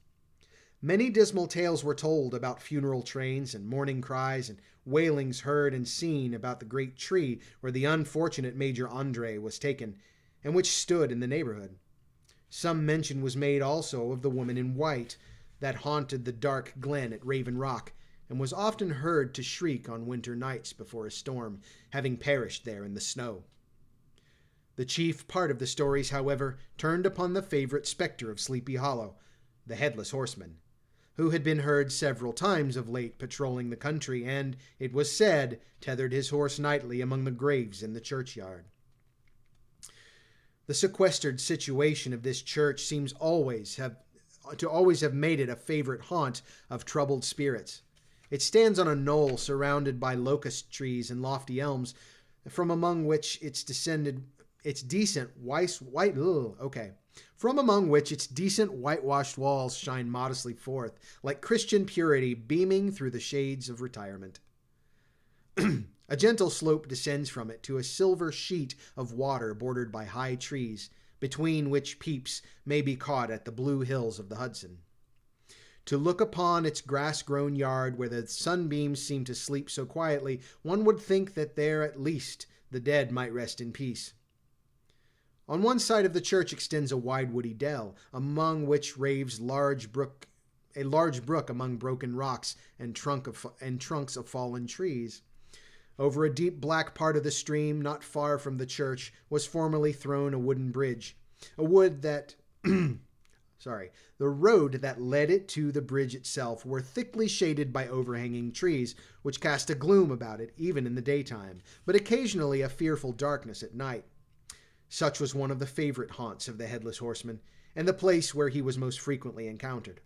Many dismal tales were told about funeral trains and mourning cries and wailings heard and seen about the great tree where the unfortunate Major Andre was taken, and which stood in the neighborhood. Some mention was made also of the woman in white that haunted the dark glen at Raven Rock, and was often heard to shriek on winter nights before a storm, having perished there in the snow. The chief part of the stories, however, turned upon the favorite spectre of Sleepy Hollow, the Headless Horseman, who had been heard several times of late patrolling the country, and, it was said, tethered his horse nightly among the graves in the churchyard. The sequestered situation of this church seems always have made it a favorite haunt of troubled spirits. It stands on a knoll surrounded by locust trees and lofty elms, from among which its decent whitewashed walls shine modestly forth, like Christian purity beaming through the shades of retirement. A gentle slope descends from it to a silver sheet of water bordered by high trees, between which peeps may be caught at the blue hills of the Hudson. To look upon its grass-grown yard where the sunbeams seem to sleep so quietly, one would think that there at least the dead might rest in peace. On one side of the church extends a wide woody dell, among which raves a large brook among broken rocks and trunks of fallen trees. Over a deep black part of the stream, not far from the church, was formerly thrown a wooden bridge. The road that led it to the bridge itself were thickly shaded by overhanging trees, which cast a gloom about it even in the daytime, but occasionally a fearful darkness at night. Such was one of the favorite haunts of the Headless Horseman, and the place where he was most frequently encountered.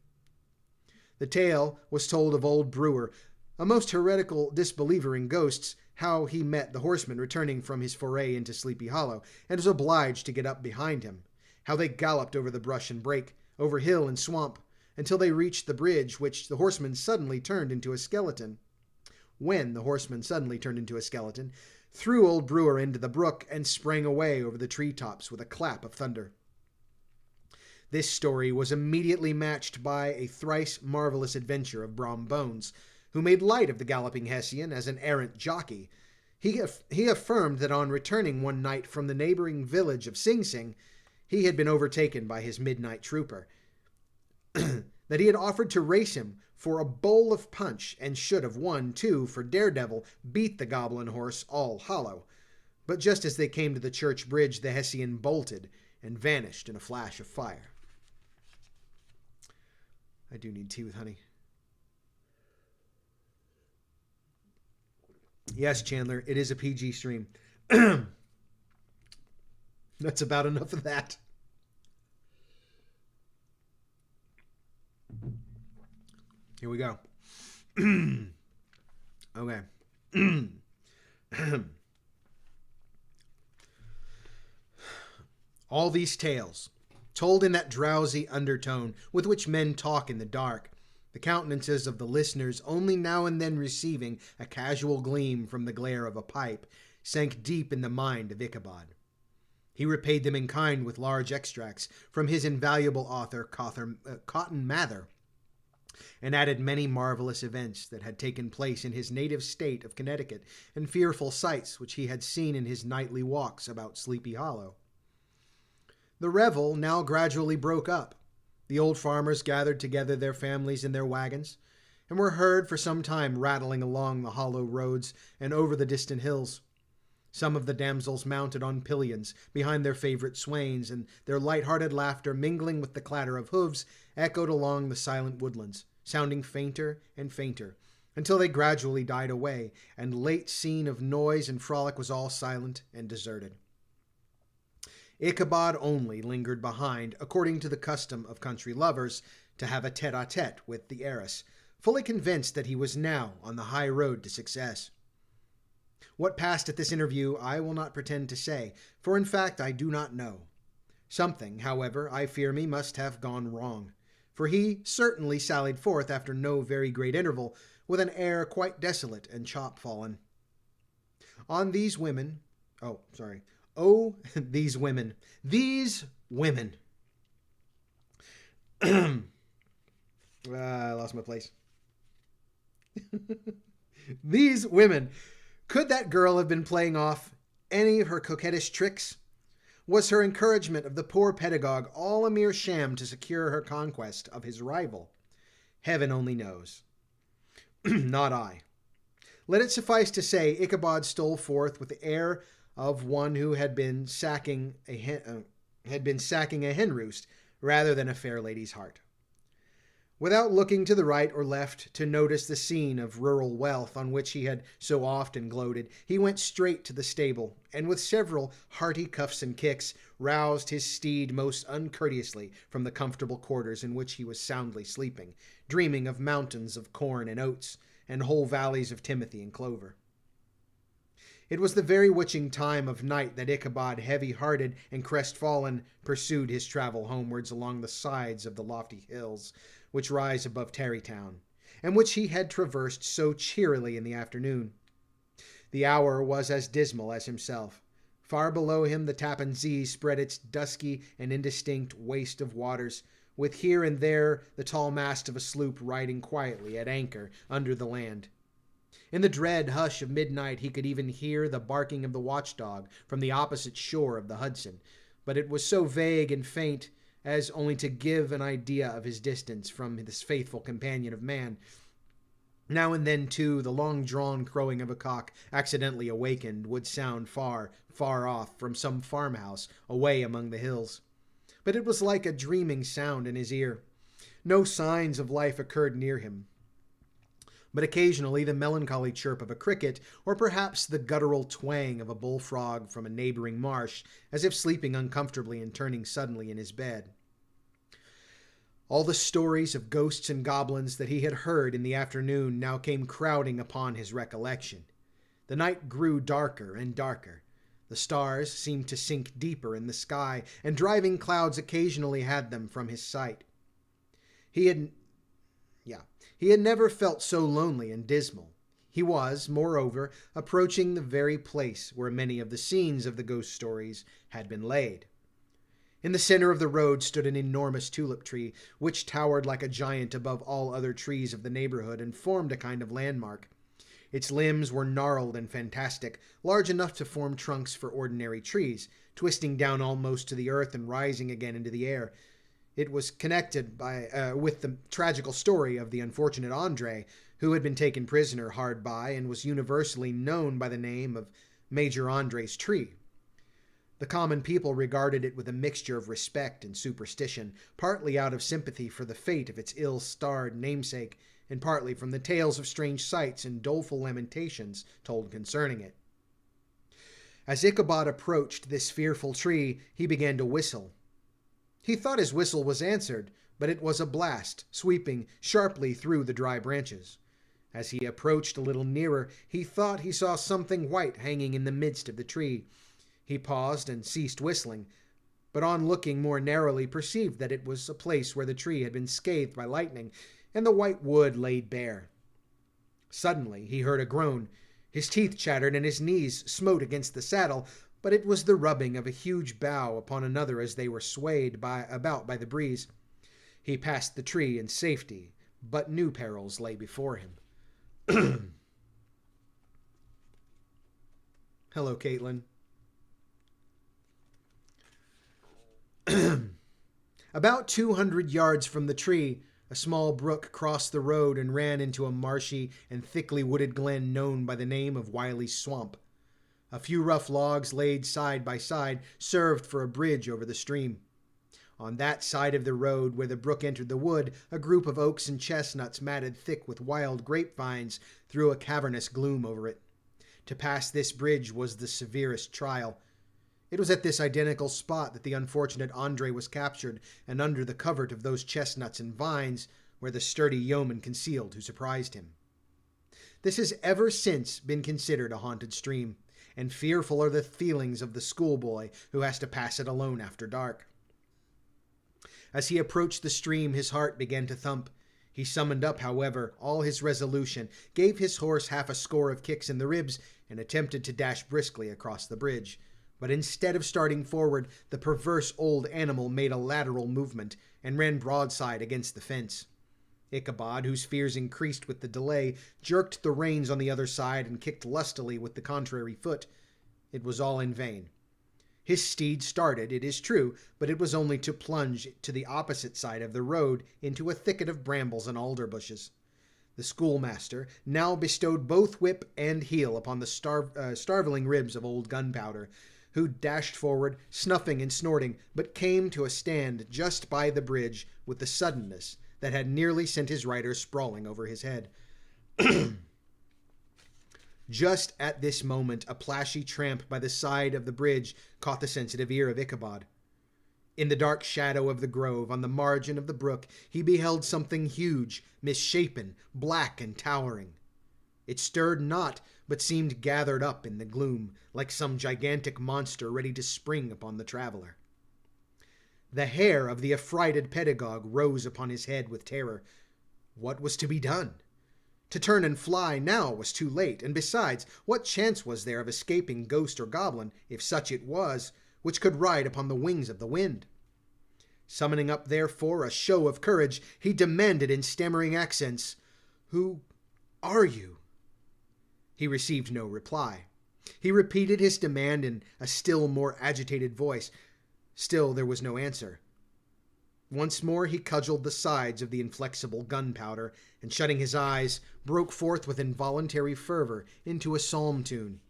The tale was told of old Brewer, A most heretical disbeliever in ghosts, how he met the horseman returning from his foray into Sleepy Hollow, and was obliged to get up behind him. How they galloped over the brush and brake, over hill and swamp, until they reached the bridge, which the horseman suddenly turned into a skeleton. When the horseman suddenly turned into a skeleton, threw old Brewer into the brook, and sprang away over the treetops with a clap of thunder. This story was immediately matched by a thrice marvelous adventure of Brom Bones, who made light of the galloping Hessian as an errant jockey. He affirmed that on returning one night from the neighboring village of Sing Sing, he had been overtaken by his midnight trooper, that he had offered to race him for a bowl of punch, and should have won, too, for Daredevil beat the goblin horse All Hollow. But just as they came to the church bridge, the Hessian bolted and vanished in a flash of fire. I do need tea with honey. Yes, Chandler, it is a PG stream. That's about enough of that. Here we go. Okay. All these tales, told in that drowsy undertone with which men talk in the dark, the countenances of the listeners only now and then receiving a casual gleam from the glare of a pipe, sank deep in the mind of Ichabod. He repaid them in kind with large extracts from his invaluable author, Cotton Mather, and added many marvelous events that had taken place in his native state of Connecticut, and fearful sights which he had seen in his nightly walks about Sleepy Hollow. The revel now gradually broke up. The old farmers gathered together their families in their wagons, and were heard for some time rattling along the hollow roads and over the distant hills. Some of the damsels mounted on pillions behind their favorite swains, and their light-hearted laughter, mingling with the clatter of hooves, echoed along the silent woodlands, sounding fainter and fainter, until they gradually died away, and late scene of noise and frolic was all silent and deserted. Ichabod only lingered behind, according to the custom of country lovers, to have a tete-a-tete with the heiress, fully convinced that he was now on the high road to success. What passed at this interview I will not pretend to say, for in fact I do not know. Something, however, I fear me must have gone wrong, for he certainly sallied forth after no very great interval, with an air quite desolate and chop-fallen. These women. I lost my place. These women. Could that girl have been playing off any of her coquettish tricks? Was her encouragement of the poor pedagogue all a mere sham to secure her conquest of his rival? Heaven only knows. Not I. Let it suffice to say, Ichabod stole forth with the air of one who had been sacking a hen roost rather than a fair lady's heart. Without looking to the right or left to notice the scene of rural wealth on which he had so often gloated, he went straight to the stable, and with several hearty cuffs and kicks, roused his steed most uncourteously from the comfortable quarters in which he was soundly sleeping, dreaming of mountains of corn and oats, and whole valleys of timothy and clover. It was the very witching time of night that Ichabod, heavy-hearted and crestfallen, pursued his travel homewards along the sides of the lofty hills which rise above Tarrytown, and which he had traversed so cheerily in the afternoon. The hour was as dismal as himself. Far below him the Tappan Zee spread its dusky and indistinct waste of waters, with here and there the tall mast of a sloop riding quietly at anchor under the land. In the dread hush of midnight he could even hear the barking of the watchdog from the opposite shore of the Hudson, but it was so vague and faint as only to give an idea of his distance from this faithful companion of man. Now and then, too, the long-drawn crowing of a cock, accidentally awakened, would sound far, far off from some farmhouse away among the hills. But it was like a dreaming sound in his ear. No signs of life occurred near him, but occasionally the melancholy chirp of a cricket, or perhaps the guttural twang of a bullfrog from a neighboring marsh, as if sleeping uncomfortably and turning suddenly in his bed. All the stories of ghosts and goblins that he had heard in the afternoon now came crowding upon his recollection. The night grew darker and darker. The stars seemed to sink deeper in the sky, and driving clouds occasionally had them from his sight. He had never felt so lonely and dismal. He was, moreover, approaching the very place where many of the scenes of the ghost stories had been laid. In the center of the road stood an enormous tulip tree, which towered like a giant above all other trees of the neighborhood and formed a kind of landmark. Its limbs were gnarled and fantastic, large enough to form trunks for ordinary trees, twisting down almost to the earth and rising again into the air. It was connected with the tragical story of the unfortunate Andre, who had been taken prisoner hard by and was universally known by the name of Major Andre's tree. The common people regarded it with a mixture of respect and superstition, partly out of sympathy for the fate of its ill-starred namesake, and partly from the tales of strange sights and doleful lamentations told concerning it. As Ichabod approached this fearful tree, he began to whistle. He thought his whistle was answered, but it was a blast, sweeping sharply through the dry branches. As he approached a little nearer, he thought he saw something white hanging in the midst of the tree. He paused and ceased whistling, but on looking more narrowly perceived that it was a place where the tree had been scathed by lightning, and the white wood laid bare. Suddenly he heard a groan. His teeth chattered and his knees smote against the saddle, but it was the rubbing of a huge bough upon another as they were swayed about by the breeze. He passed the tree in safety, but new perils lay before him. Hello, Caitlin. About 200 yards from the tree, a small brook crossed the road and ran into a marshy and thickly wooded glen known by the name of Wiley's Swamp. A few rough logs laid side by side served for a bridge over the stream. On that side of the road where the brook entered the wood, a group of oaks and chestnuts matted thick with wild grapevines threw a cavernous gloom over it. To pass this bridge was the severest trial. It was at this identical spot that the unfortunate Andre was captured, and under the covert of those chestnuts and vines where the sturdy yeoman concealed who surprised him. This has ever since been considered a haunted stream, and fearful are the feelings of the schoolboy who has to pass it alone after dark. As he approached the stream, his heart began to thump. He summoned up, however, all his resolution, gave his horse half a score of kicks in the ribs, and attempted to dash briskly across the bridge. But instead of starting forward, the perverse old animal made a lateral movement and ran broadside against the fence. Ichabod, whose fears increased with the delay, jerked the reins on the other side and kicked lustily with the contrary foot. It was all in vain. His steed started, it is true, but it was only to plunge to the opposite side of the road into a thicket of brambles and alder bushes. The schoolmaster now bestowed both whip and heel upon the starveling ribs of old Gunpowder, who dashed forward, snuffing and snorting, but came to a stand just by the bridge with the suddenness that had nearly sent his rider sprawling over his head. Just at this moment, a plashy tramp by the side of the bridge caught the sensitive ear of Ichabod. In the dark shadow of the grove, on the margin of the brook, he beheld something huge, misshapen, black and towering. It stirred not, but seemed gathered up in the gloom, like some gigantic monster ready to spring upon the traveler. The hair of the affrighted pedagogue rose upon his head with terror. What was to be done? To turn and fly now was too late, and besides, what chance was there of escaping ghost or goblin, if such it was, which could ride upon the wings of the wind? Summoning up, therefore, a show of courage, he demanded in stammering accents, "Who are you?" He received no reply. He repeated his demand in a still more agitated voice. Still there was no answer. Once more he cudgelled the sides of the inflexible Gunpowder, and shutting his eyes, broke forth with involuntary fervor into a psalm tune.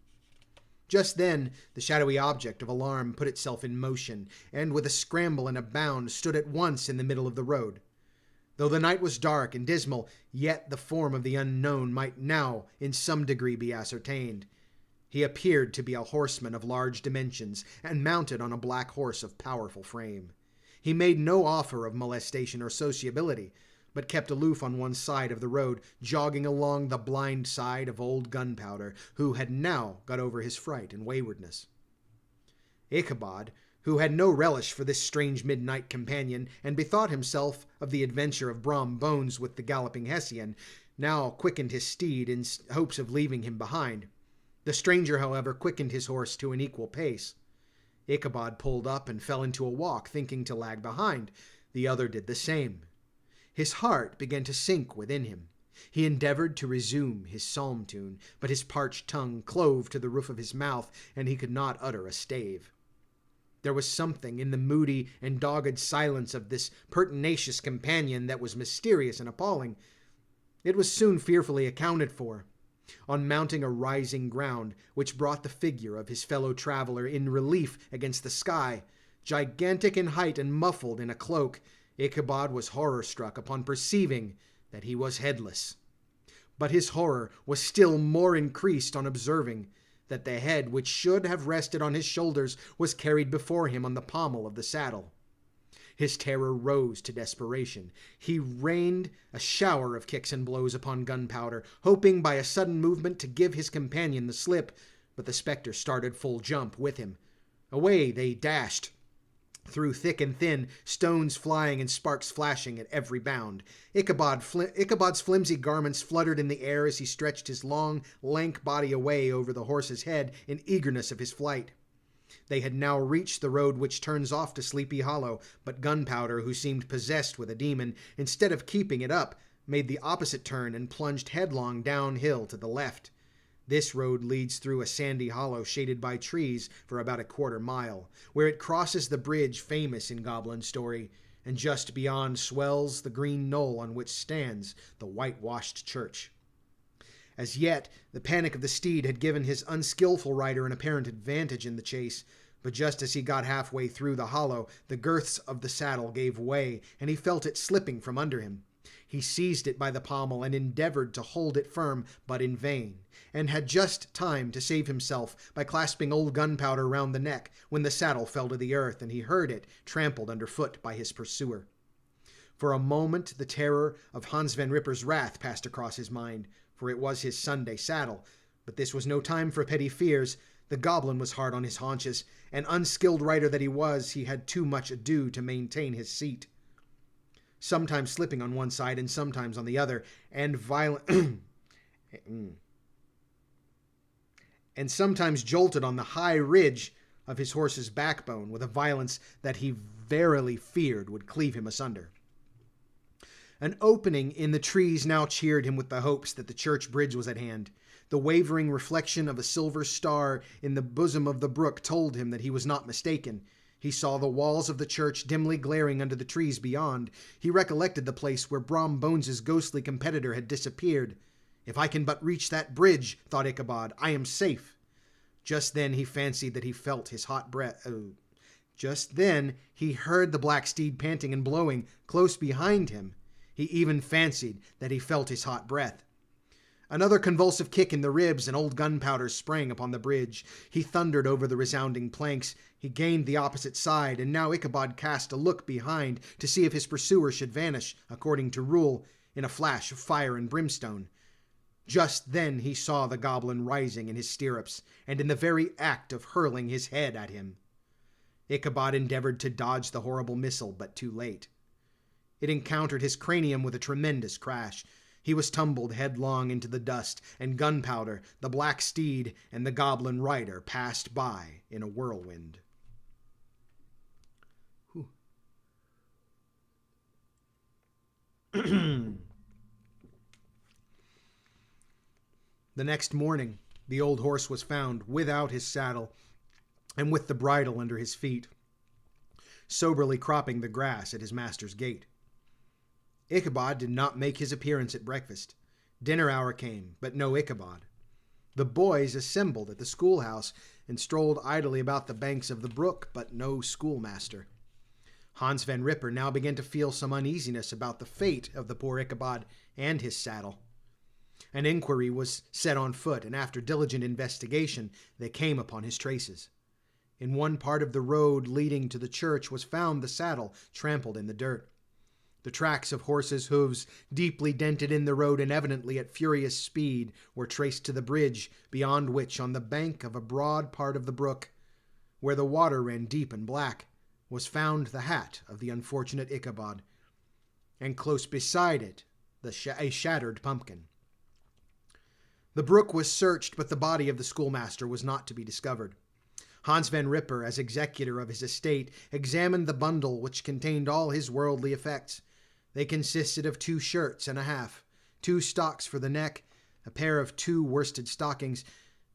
Just then the shadowy object of alarm put itself in motion, and with a scramble and a bound stood at once in the middle of the road. Though the night was dark and dismal, yet the form of the unknown might now in some degree be ascertained. He appeared to be a horseman of large dimensions, and mounted on a black horse of powerful frame. He made no offer of molestation or sociability, but kept aloof on one side of the road, jogging along the blind side of old Gunpowder, who had now got over his fright and waywardness. Ichabod, who had no relish for this strange midnight companion, and bethought himself of the adventure of Brom Bones with the galloping Hessian, now quickened his steed in hopes of leaving him behind. The stranger, however, quickened his horse to an equal pace. Ichabod pulled up and fell into a walk, thinking to lag behind. The other did the same. His heart began to sink within him. He endeavored to resume his psalm tune, but his parched tongue clove to the roof of his mouth, and he could not utter a stave. There was something in the moody and dogged silence of this pertinacious companion that was mysterious and appalling. It was soon fearfully accounted for. On mounting a rising ground, which brought the figure of his fellow traveler in relief against the sky, gigantic in height and muffled in a cloak, Ichabod was horror-struck upon perceiving that he was headless. But his horror was still more increased on observing that the head which should have rested on his shoulders was carried before him on the pommel of the saddle. His terror rose to desperation. He rained a shower of kicks and blows upon Gunpowder, hoping by a sudden movement to give his companion the slip, but the spectre started full jump with him. Away they dashed, through thick and thin, stones flying and sparks flashing at every bound. Ichabod's flimsy garments fluttered in the air as he stretched his long, lank body away over the horse's head in eagerness of his flight. They had now reached the road which turns off to Sleepy Hollow, but Gunpowder, who seemed possessed with a demon, instead of keeping it up, made the opposite turn and plunged headlong downhill to the left. This road leads through a sandy hollow shaded by trees for about a quarter mile, where it crosses the bridge famous in goblin story, and just beyond swells the green knoll on which stands the whitewashed church. As yet, the panic of the steed had given his unskillful rider an apparent advantage in the chase, but just as he got halfway through the hollow, the girths of the saddle gave way, and he felt it slipping from under him. He seized it by the pommel and endeavored to hold it firm, but in vain, and had just time to save himself by clasping old Gunpowder round the neck when the saddle fell to the earth, and he heard it trampled underfoot by his pursuer. For a moment the terror of Hans Van Ripper's wrath passed across his mind, for it was his Sunday saddle, but this was no time for petty fears. The goblin was hard on his haunches, and unskilled rider that he was, he had too much ado to maintain his seat, sometimes slipping on one side and sometimes on the other, and sometimes jolted on the high ridge of his horse's backbone with a violence that he verily feared would cleave him asunder. An opening in the trees now cheered him with the hopes that the church bridge was at hand. The wavering reflection of a silver star in the bosom of the brook told him that he was not mistaken. He saw the walls of the church dimly glaring under the trees beyond. He recollected the place where Brom Bones's ghostly competitor had disappeared. If I can but reach that bridge, thought Ichabod, I am safe. Just then he fancied that he felt his hot breath. Just then he heard the black steed panting and blowing close behind him. He even fancied that he felt his hot breath. Another convulsive kick in the ribs, and old Gunpowder sprang upon the bridge. He thundered over the resounding planks. He gained the opposite side, and now Ichabod cast a look behind to see if his pursuer should vanish, according to rule, in a flash of fire and brimstone. Just then he saw the goblin rising in his stirrups, and in the very act of hurling his head at him. Ichabod endeavored to dodge the horrible missile, but too late. It encountered his cranium with a tremendous crash. He was tumbled headlong into the dust, and Gunpowder, the black steed, and the goblin rider passed by in a whirlwind. The next morning, the old horse was found without his saddle and with the bridle under his feet, soberly cropping the grass at his master's gate. Ichabod did not make his appearance at breakfast. Dinner hour came, but no Ichabod. The boys assembled at the schoolhouse and strolled idly about the banks of the brook, but no schoolmaster. Hans Van Ripper now began to feel some uneasiness about the fate of the poor Ichabod and his saddle. An inquiry was set on foot, and after diligent investigation they came upon his traces. In one part of the road leading to the church was found the saddle trampled in the dirt. The tracks of horses' hooves, deeply dented in the road and evidently at furious speed, were traced to the bridge, beyond which, on the bank of a broad part of the brook, where the water ran deep and black, was found the hat of the unfortunate Ichabod, and close beside it a shattered pumpkin. The brook was searched, but the body of the schoolmaster was not to be discovered. Hans Van Ripper, as executor of his estate, examined the bundle which contained all his worldly effects. They consisted of 2 shirts and a half, 2 stocks for the neck, a pair of 2 worsted stockings,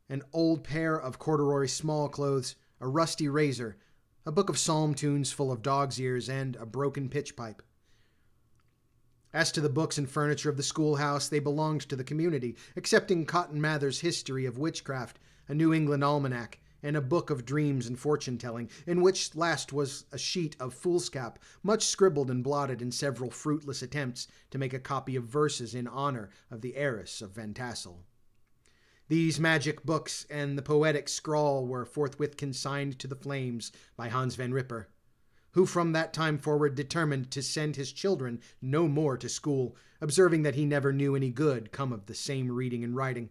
an old pair of corduroy small clothes, a rusty razor, a book of psalm tunes full of dog's ears, and a broken pitch pipe. As to the books and furniture of the schoolhouse, they belonged to the community, excepting Cotton Mather's History of Witchcraft, a New England almanac, and a book of dreams and fortune-telling, in which last was a sheet of foolscap, much scribbled and blotted in several fruitless attempts to make a copy of verses in honor of the heiress of Van Tassel. These magic books and the poetic scrawl were forthwith consigned to the flames by Hans Van Ripper, who from that time forward determined to send his children no more to school, observing that he never knew any good come of the same reading and writing.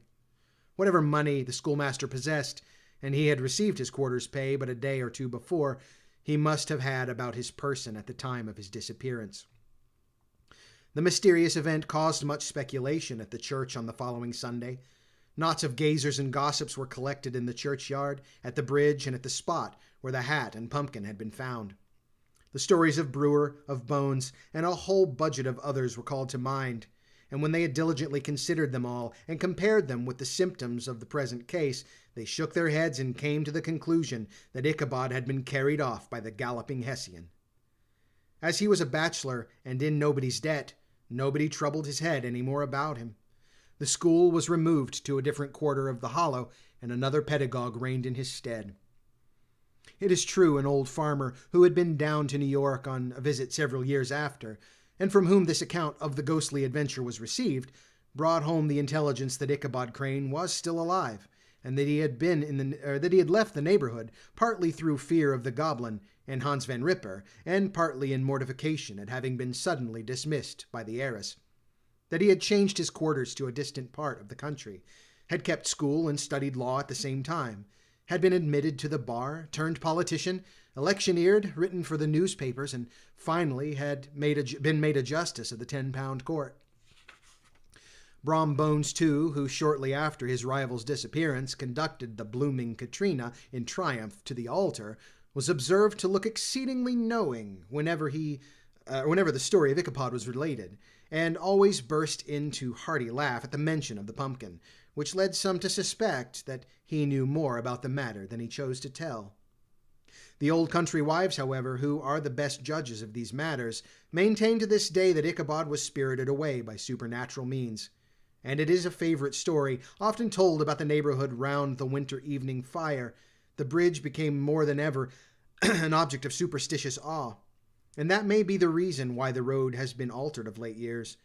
Whatever money the schoolmaster possessed, and he had received his quarter's pay but a day or 2 before, he must have had about his person at the time of his disappearance. The mysterious event caused much speculation at the church on the following Sunday. Knots of gazers and gossips were collected in the churchyard, at the bridge, and at the spot where the hat and pumpkin had been found. The stories of Brewer, of Bones, and a whole budget of others were called to mind, and when they had diligently considered them all and compared them with the symptoms of the present case, they shook their heads and came to the conclusion that Ichabod had been carried off by the galloping Hessian. As he was a bachelor and in nobody's debt, nobody troubled his head any more about him. The school was removed to a different quarter of the hollow, and another pedagogue reigned in his stead. It is true, an old farmer who had been down to New York on a visit several years after, and from whom this account of the ghostly adventure was received, brought home the intelligence that Ichabod Crane was still alive, and that he had left the neighborhood, partly through fear of the goblin and Hans Van Ripper, and partly in mortification at having been suddenly dismissed by the heiress. That he had changed his quarters to a distant part of the country, had kept school and studied law at the same time, had been admitted to the bar, turned politician, electioneered, written for the newspapers, and finally had been made a justice of the 10-pound court. Brom Bones, too, who shortly after his rival's disappearance conducted the blooming Katrina in triumph to the altar, was observed to look exceedingly knowing whenever the story of Ichabod was related, and always burst into hearty laugh at the mention of the pumpkin, which led some to suspect that he knew more about the matter than he chose to tell. The old country wives, however, who are the best judges of these matters, maintain to this day that Ichabod was spirited away by supernatural means, and it is a favorite story, often told about the neighborhood round the winter evening fire. The bridge became more than ever an object of superstitious awe, and that may be the reason why the road has been altered of late years,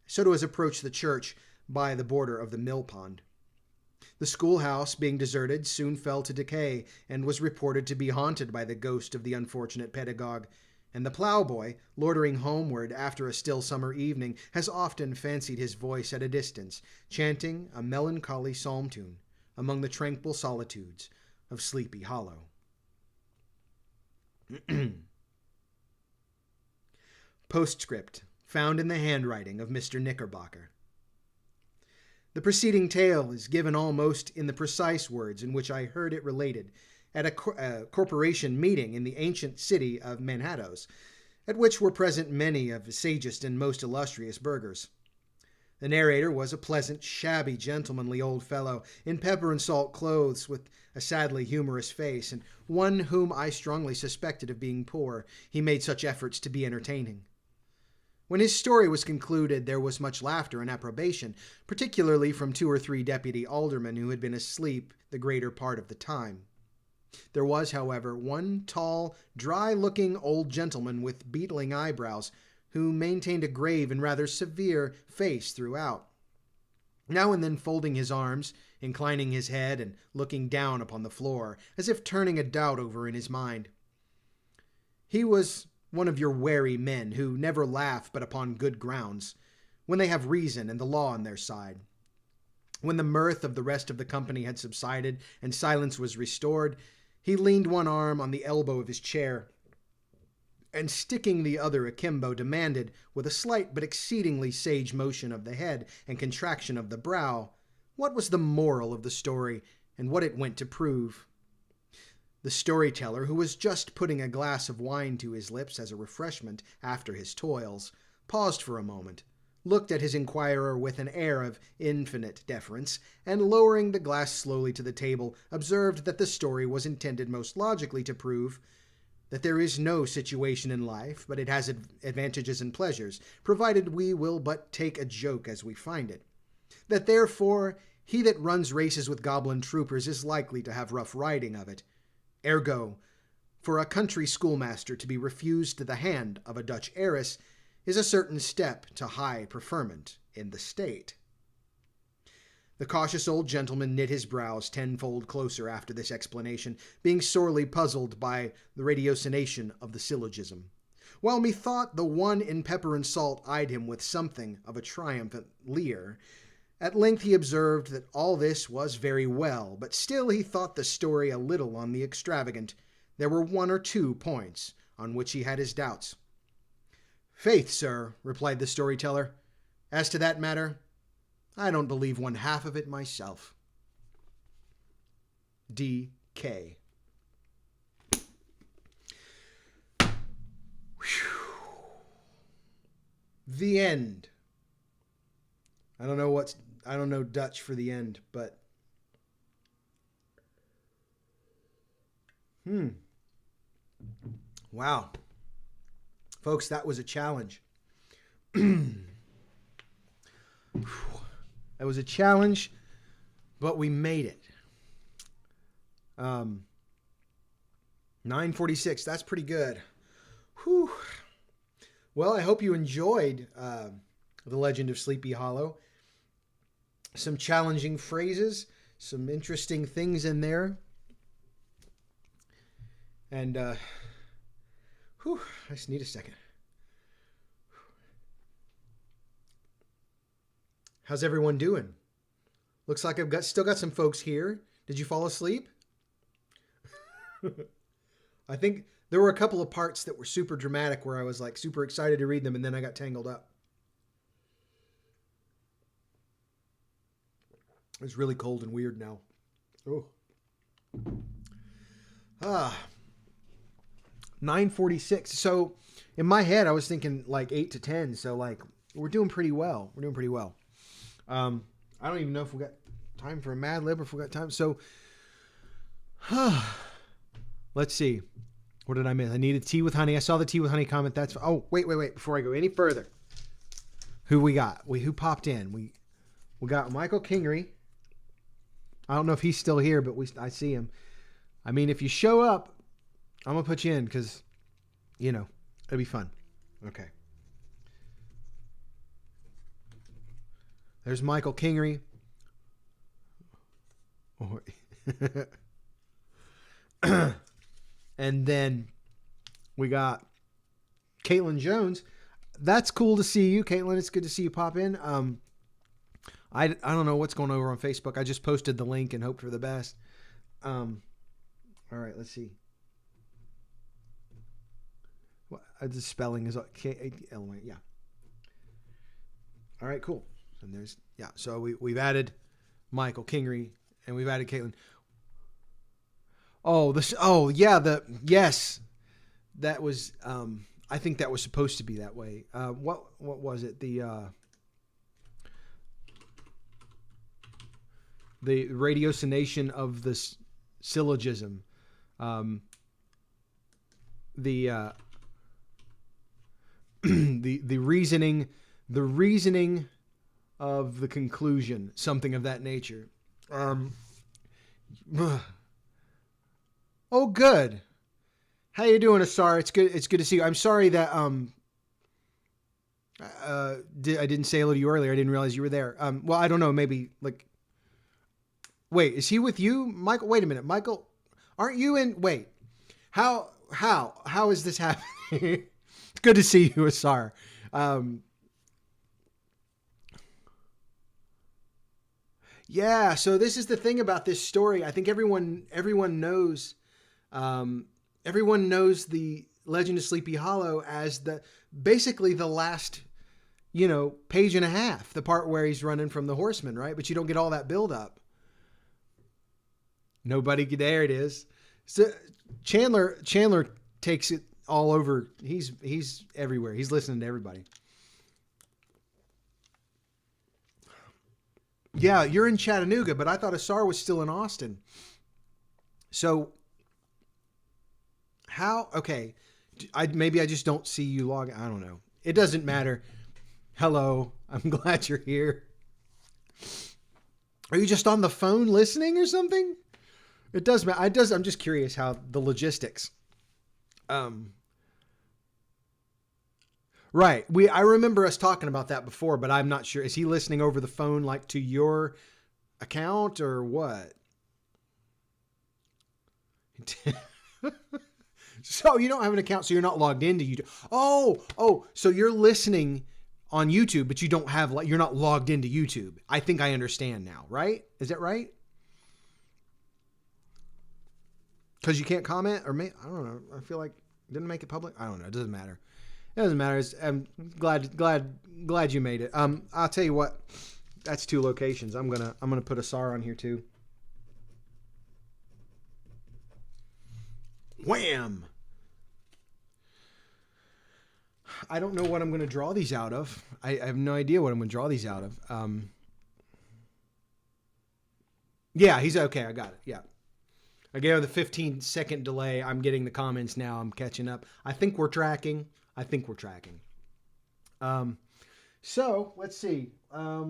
so to as approach the church by the border of the mill pond. The schoolhouse, being deserted, soon fell to decay, and was reported to be haunted by the ghost of the unfortunate pedagogue, and the ploughboy, loitering homeward after a still summer evening, has often fancied his voice at a distance, chanting a melancholy psalm tune among the tranquil solitudes of Sleepy Hollow. Postscript, found in the handwriting of Mr. Knickerbocker. The preceding tale is given almost in the precise words in which I heard it related at a corporation meeting in the ancient city of Manhattoes, at which were present many of the sagest and most illustrious burghers. The narrator was a pleasant, shabby, gentlemanly old fellow, in pepper and salt clothes, with a sadly humorous face, and one whom I strongly suspected of being poor, he made such efforts to be entertaining. When his story was concluded, there was much laughter and approbation, particularly from 2 or 3 deputy aldermen who had been asleep the greater part of the time. There was, however, one tall, dry-looking old gentleman with beetling eyebrows, who maintained a grave and rather severe face throughout, now and then folding his arms inclining his head and looking down upon the floor, as if turning a doubt over in his mind. He was one of your wary men who never laugh but upon good grounds, when they have reason and the law on their side. When the mirth of the rest of the company had subsided and silence was restored, he leaned one arm on the elbow of his chair and, sticking the other akimbo, demanded, with a slight but exceedingly sage motion of the head and contraction of the brow, what was the moral of the story and what it went to prove. The storyteller, who was just putting a glass of wine to his lips as a refreshment after his toils, paused for a moment, looked at his inquirer with an air of infinite deference, and lowering the glass slowly to the table, observed that the story was intended most logically to prove that there is no situation in life but it has advantages and pleasures, provided we will but take a joke as we find it. That therefore he that runs races with goblin troopers is likely to have rough riding of it. Ergo, for a country schoolmaster to be refused the hand of a Dutch heiress is a certain step to high preferment in the state. The cautious old gentleman knit his brows tenfold closer after this explanation, being sorely puzzled by the ratiocination of the syllogism, while methought the one in pepper and salt eyed him with something of a triumphant leer. At length he observed that all this was very well, but still he thought the story a little on the extravagant. There were one or two points on which he had his doubts. "Faith, sir," replied the storyteller, "as to that matter, I don't believe one half of it myself." D.K. The end. I don't know Dutch for the end, but wow. Folks, that was a challenge. That was a challenge, but we made it. 9:46, that's pretty good. Whew. Well, I hope you enjoyed The Legend of Sleepy Hollow. Some challenging phrases, some interesting things in there. And, I just need a second. How's everyone doing? Looks like I've still got some folks here. Did you fall asleep? I think there were a couple of parts that were super dramatic where I was like super excited to read them and then I got tangled up. It's really cold and weird now. Oh. 9:46. So in my head, I was thinking like 8 to 10. So like we're doing pretty well. I don't even know if we got time for a Mad-Lib or if we got time. So let's see. What did I miss? I needed tea with honey. I saw the tea with honey comment. That's wait. Before I go any further, who we got? Who popped in? We got Michael Kingery. I don't know if he's still here, but I see him. I mean, if you show up, I'm gonna put you in because, it'll be fun. Okay. There's Michael Kingery. And then we got Caitlin Jones. That's cool to see you, Caitlin. It's good to see you pop in. I don't know what's going over on Facebook. I just posted the link and hoped for the best. All right, let's see. The spelling is K-A-L-Y. Yeah. All right, cool. And there's So we've added Michael Kingery and we've added Caitlin. Yes. That was I think that was supposed to be that way. What was it? The ratiocination of this syllogism. The reasoning of the conclusion, something of that nature. Oh, good. How you doing, Asar? It's good to see you. I'm sorry that I didn't say hello to you earlier. I didn't realize you were there. Well, I don't know. Maybe like Wait, is he with you, Michael? Wait a minute, Michael. Aren't you in? Wait, how is this happening? It's good to see you, Asar. Yeah, so this is the thing about this story. I think everyone knows everyone knows the Legend of Sleepy Hollow as basically the last, page and a half, the part where he's running from the horseman, right? But you don't get all that build up. Nobody, there it is. So Chandler takes it all over. He's everywhere. He's listening to everybody. Yeah, you're in Chattanooga, but I thought Asar was still in Austin. So how? Okay, maybe I just don't see you log. I don't know. It doesn't matter. Hello, I'm glad you're here. Are you just on the phone listening or something? It does matter. I'm just curious how the logistics. Right. I remember us talking about that before, but I'm not sure. Is he listening over the phone, like to your account or what? So you don't have an account, so you're not logged into YouTube. Oh, so you're listening on YouTube, but you're not logged into YouTube. I think I understand now, right? Is that right? Because you can't comment, or I don't know. I feel like didn't make it public. I don't know. It doesn't matter. It doesn't matter. I'm glad you made it. I'll tell you what. That's 2 locations. I'm gonna put Asar on here too. Wham! I don't know what I'm gonna draw these out of. I have no idea what I'm gonna draw these out of. Yeah, he's okay. I got it. Yeah. I gave him the 15-second delay. I'm getting the comments now. I'm catching up. I think we're tracking. So let's see. I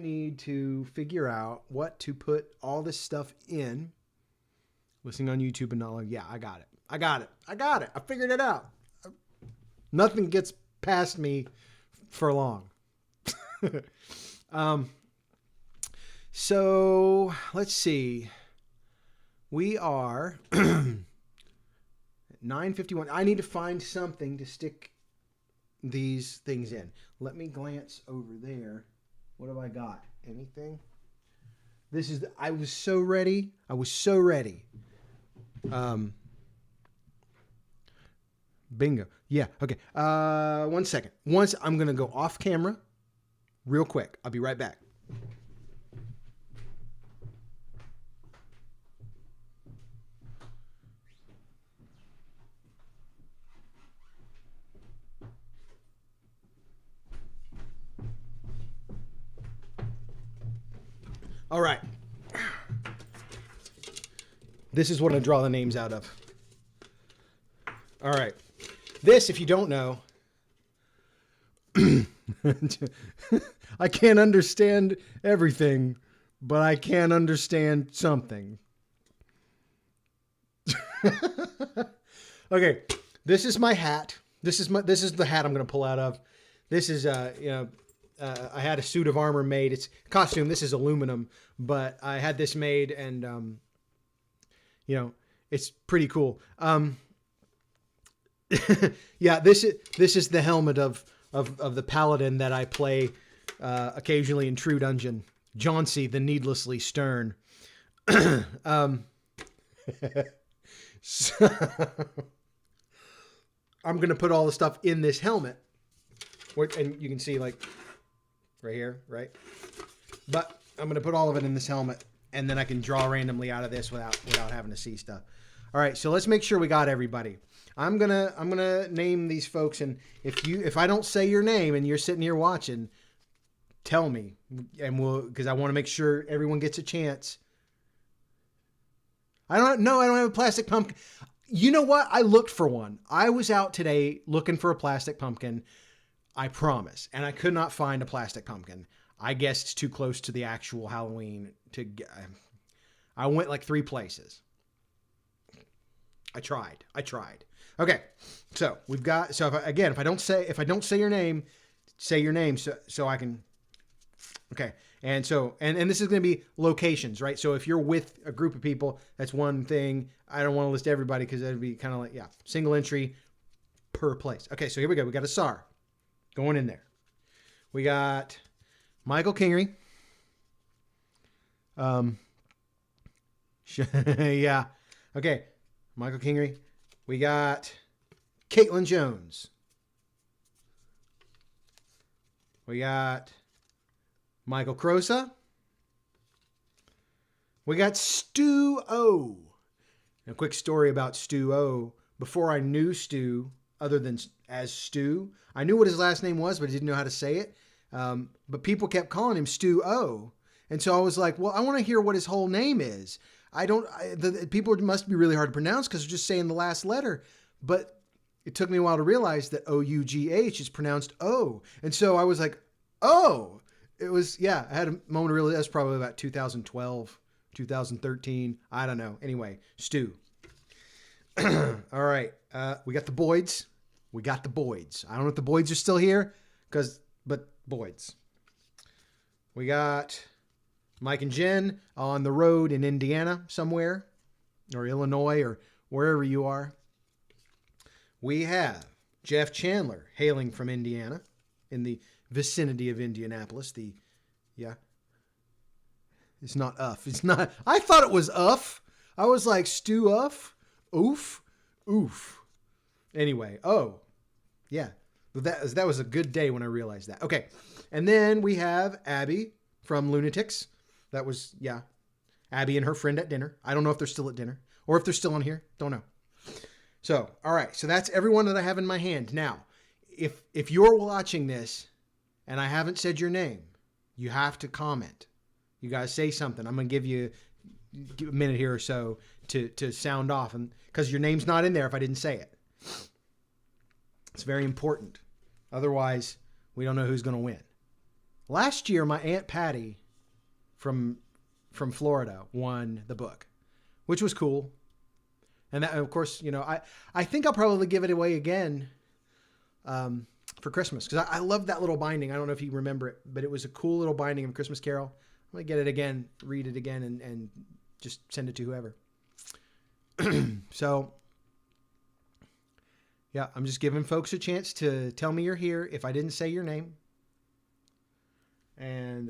need to figure out what to put all this stuff in. Listening on YouTube and not like, yeah, I got it. I figured it out. Nothing gets past me for long. So let's see. We are 9:51. I need to find something to stick these things in. Let me glance over there. What have I got? Anything? I was so ready. Bingo. Yeah. Okay. 1 second. Once I'm going to go off camera real quick. I'll be right back. All right. This is what I draw the names out of. All right. This, if you don't know, I can't understand everything, but I can understand something. Okay. This is my hat. This is the hat I'm going to pull out of. This is, I had a suit of armor made. It's costume. This is aluminum, but I had this made, and it's pretty cool. Yeah, this is the helmet of the paladin that I play occasionally in True Dungeon. Jauncey, the needlessly stern. So, I'm gonna put all the stuff in this helmet, and you can see like. Right here, right? But I'm going to put all of it in this helmet, and then I can draw randomly out of this without having to see stuff. All right, so let's make sure we got everybody. I'm gonna name these folks, and if I don't say your name and you're sitting here watching, tell me, and because I want to make sure everyone gets a chance. I don't have a plastic pumpkin. You know what? I looked for one. I was out today looking for a plastic pumpkin. I promise. And I could not find a plastic pumpkin. I guess it's too close to the actual Halloween to get. I went like 3 places. I tried. Okay. So if I don't say your name, say your name so I can Okay. And so, and this is going to be locations, right? So if you're with a group of people, that's one thing. I don't want to list everybody because that'd be kind of like, yeah, single entry per place. Okay. So here we go. We got a SAR going in there. We got Michael Kingery. Yeah. Okay. Michael Kingery. We got Caitlin Jones. We got Michael Crosa. We got Stu O. A quick story about Stu O. Before I knew Stu, other than as Stu, I knew what his last name was, but I didn't know how to say it. But people kept calling him Stu O. And so I was like, well, I want to hear what his whole name is. People must be really hard to pronounce because they're just saying the last letter. But it took me a while to realize that O-U-G-H is pronounced O. And so I was like, oh, it was, yeah, I had a moment of realization. That's probably about 2012, 2013. I don't know. Anyway, Stu. All right. We got the Boyds. We got the Boyds. I don't know if the Boyds are still here but Boyds. We got Mike and Jen on the road in Indiana somewhere, or Illinois, or wherever you are. We have Jeff Chandler hailing from Indiana in the vicinity of Indianapolis. It's not Uff. It's not. I thought it was Uff. I was like, Stu Uff? Oof. Oof. Anyway, yeah. That was a good day when I realized that. Okay. And then we have Abby from Lunatics. That was, yeah, Abby and her friend at dinner. I don't know if they're still at dinner or if they're still on here. Don't know. So, all right. So that's everyone that I have in my hand. Now, if you're watching this and I haven't said your name, you have to comment. You guys say something. I'm going to give you a minute here or so to sound off, and because your name's not in there if I didn't say it. It's very important. Otherwise, we don't know who's going to win. Last year, my Aunt Patty from Florida won the book, which was cool. And that, of course, I think I'll probably give it away again for Christmas because I love that little binding. I don't know if you remember it, but it was a cool little binding of A Christmas Carol. I'm going to get it again, read it again, and just send it to whoever. So, yeah, I'm just giving folks a chance to tell me you're here if I didn't say your name. And,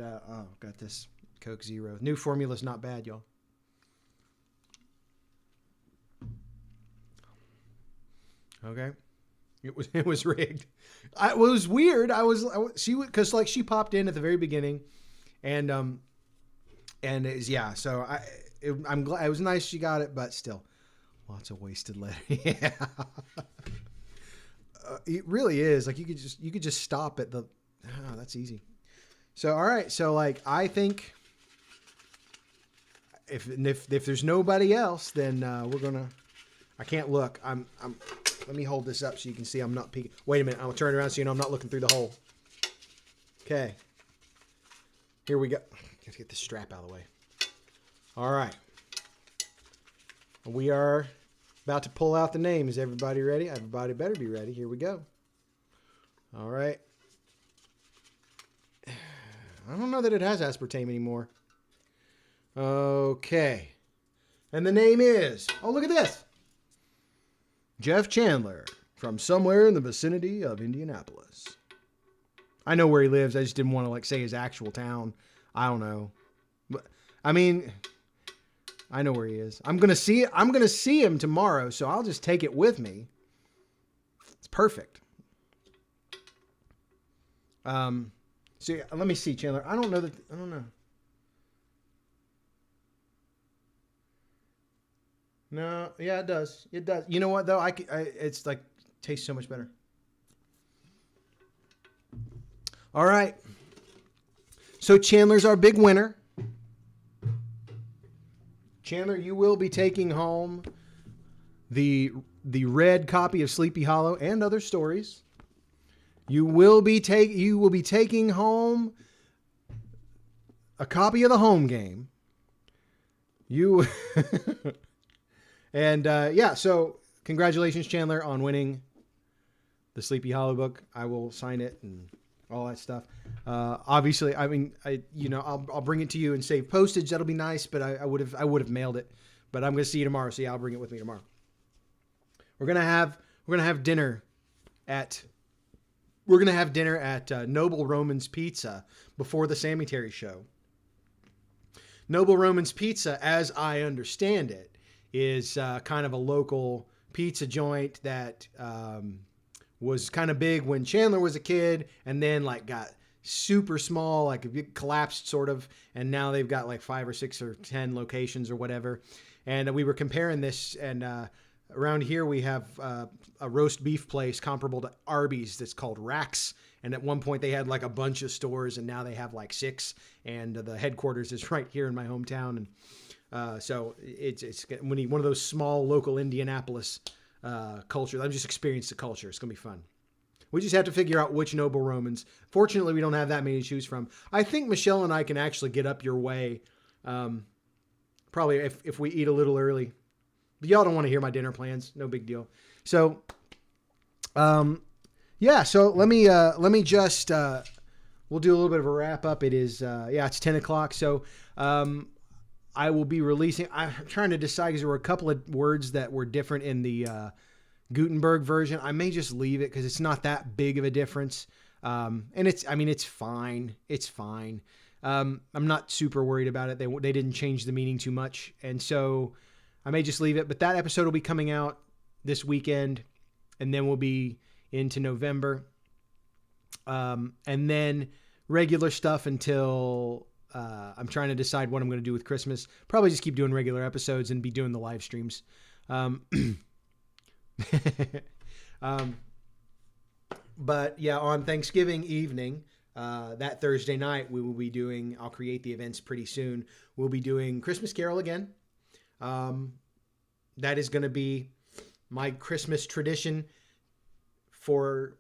got this Coke Zero. New formula's not bad, y'all. Okay. It was rigged. It was weird. She popped in at the very beginning and it's, yeah, so I'm glad it was nice she got it, but still lots of wasted letter. Yeah. It really is like you could just stop at the, that's easy. So, all right. So I think if there's nobody else, then I can't look. Let me hold this up so you can see I'm not peeking. Wait a minute. I'll turn it around so you know I'm not looking through the hole. Okay. Here we go. Let's get this strap out of the way. All right. We are about to pull out the names. Everybody ready? Everybody better be ready. Here we go. All right. I don't know that it has aspartame anymore. Okay. And the name is, look at this. Jeff Chandler from somewhere in the vicinity of Indianapolis. I know where he lives. I just didn't want to say his actual town. I don't know. But I mean, I know where he is. I'm going to see him tomorrow, so I'll just take it with me. It's perfect. So let me see, Chandler. I don't know. No, yeah, it does. It does. You know what though? It's tastes so much better. All right. So Chandler's our big winner. Chandler, you will be taking home the red copy of Sleepy Hollow and Other Stories. You will be taking home a copy of the home game. You and so congratulations, Chandler, on winning the Sleepy Hollow book. I will sign it and all that stuff. Obviously, I mean, I'll bring it to you and save postage. That'll be nice, but I would have mailed it. But I'm going to see you tomorrow. So yeah, I'll bring it with me tomorrow. We're gonna have dinner at Noble Roman's Pizza before the Sammy Terry show. Noble Roman's Pizza, as I understand it, is kind of a local pizza joint that was kind of big when Chandler was a kid, and then like got super small, like it collapsed sort of, and now they've got like 5 or 6 or 10 locations or whatever. And we were comparing this, and around here we have a roast beef place comparable to Arby's that's called Rax. And at one point they had like a bunch of stores, and now they have like 6. And the headquarters is right here in my hometown. And so it's one of those small local Indianapolis cultures. I've just experienced the culture. It's gonna be fun. We just have to figure out which Noble Romans. Fortunately, we don't have that many to choose from. I think Michelle and I can actually get up your way. Probably if we eat a little early. But y'all don't want to hear my dinner plans. No big deal. So, yeah. So let me just we'll do a little bit of a wrap up. It is it's 10 o'clock. So I will be releasing. I'm trying to decide because there were a couple of words that were different in the Gutenberg version. I may just leave it because it's not that big of a difference. And it's fine. It's fine. I'm not super worried about it. They didn't change the meaning too much. And so I may just leave it, but that episode will be coming out this weekend, and then we'll be into November. And then regular stuff until, I'm trying to decide what I'm going to do with Christmas. Probably just keep doing regular episodes and be doing the live streams. But yeah, on Thanksgiving evening, that Thursday night, we will be doing, I'll create the events pretty soon. We'll be doing Christmas Carol again. That is going to be my Christmas tradition for,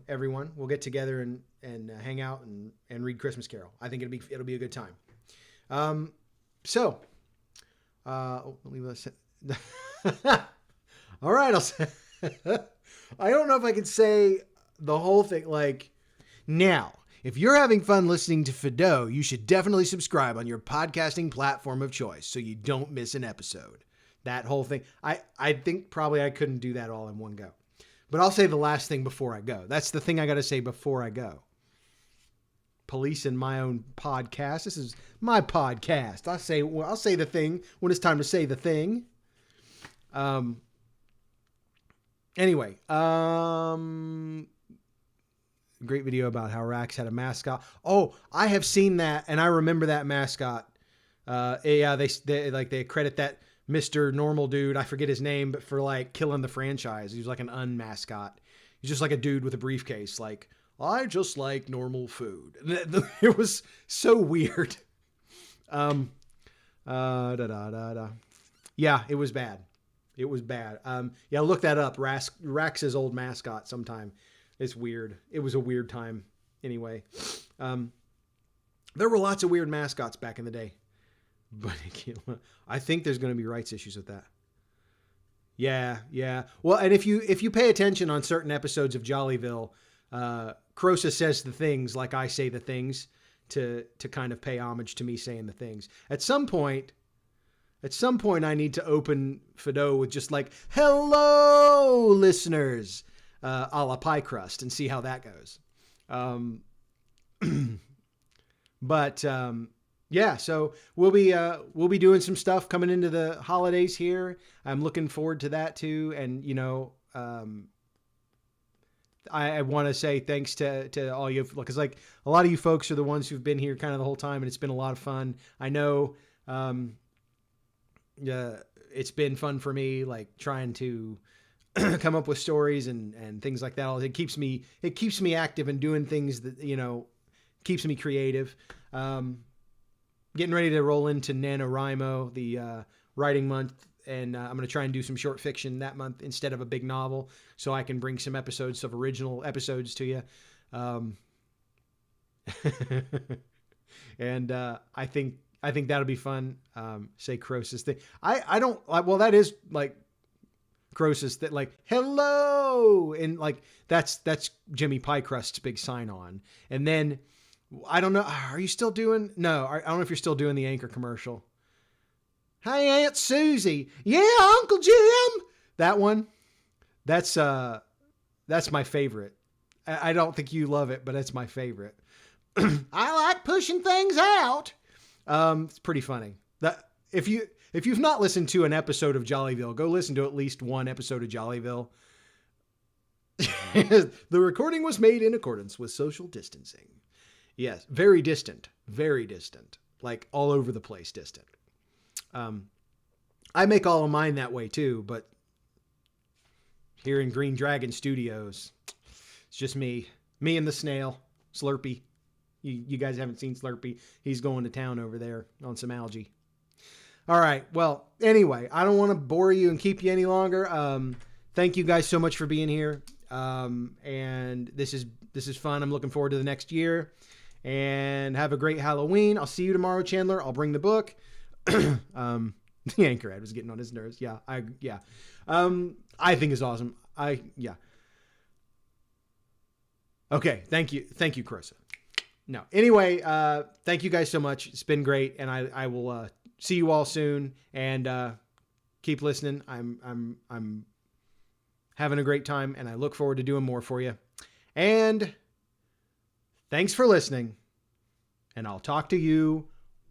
everyone. We'll get together and hang out and read Christmas Carol. I think it'll be a good time. Let me listen. All right. I'll say, I don't know if I can say the whole thing. Like, now, if you're having fun listening to Fadó, you should definitely subscribe on your podcasting platform of choice so you don't miss an episode. That whole thing. I think probably I couldn't do that all in one go. But I'll say the last thing before I go. That's the thing I got to say before I go. Policing my own podcast. This is my podcast. I'll say the thing when it's time to say the thing. Anyway, great video about how Rax had a mascot. Oh, I have seen that, and I remember that mascot. Yeah, they credit that Mr. Normal Dude, I forget his name, but for like killing the franchise. He was like an unmascot. He's just like a dude with a briefcase. Like, I just like normal food. It was so weird. Yeah, it was bad. It was bad. Yeah, look that up. Rax's old mascot sometime. It's weird. It was a weird time. Anyway, there were lots of weird mascots back in the day. But I think there's going to be rights issues with that. Yeah. Well, and if you pay attention on certain episodes of Jollyville, Crosa says the things like I say the things to kind of pay homage to me saying the things. At some point, I need to open Fadó with just like, hello, listeners, a la pie crust, and see how that goes. Yeah, so we'll be doing some stuff coming into the holidays here. I'm looking forward to that too. And, I want to say thanks to all you, because like a lot of you folks are the ones who've been here kind of the whole time, and it's been a lot of fun. I know, it's been fun for me, like trying to come up with stories and things like that. It keeps me active and doing things that, keeps me creative. Getting ready to roll into NaNoWriMo, the writing month, and I'm going to try and do some short fiction that month instead of a big novel, so I can bring some original episodes to you. And I think that'll be fun. Say Croesus thing. Well, that is like Croesus that like, hello. And like, that's Jimmy Pie Crust's big sign on. And then I don't know. Are you still doing? No, I don't know if you're still doing the Anchor commercial. Hey, Aunt Susie. Yeah, Uncle Jim. That one. That's my favorite. I don't think you love it, but it's my favorite. I like pushing things out. It's pretty funny. That if you've not listened to an episode of Jollyville, go listen to at least one episode of Jollyville. The recording was made in accordance with social distancing. Yes, very distant, like all over the place distant. I make all of mine that way too, but here in Green Dragon Studios, it's just me and the snail, Slurpee. You guys haven't seen Slurpee. He's going to town over there on some algae. All right. Well, anyway, I don't want to bore you and keep you any longer. Thank you guys so much for being here. And this is fun. I'm looking forward to the next year, and have a great Halloween. I'll see you tomorrow, Chandler. I'll bring the book. The Anchorhead was getting on his nerves. Yeah. I think it's awesome. Okay. Thank you, Carissa. No. Anyway, thank you guys so much. It's been great, and I will see you all soon. And keep listening. I'm having a great time, and I look forward to doing more for you. And thanks for listening. And I'll talk to you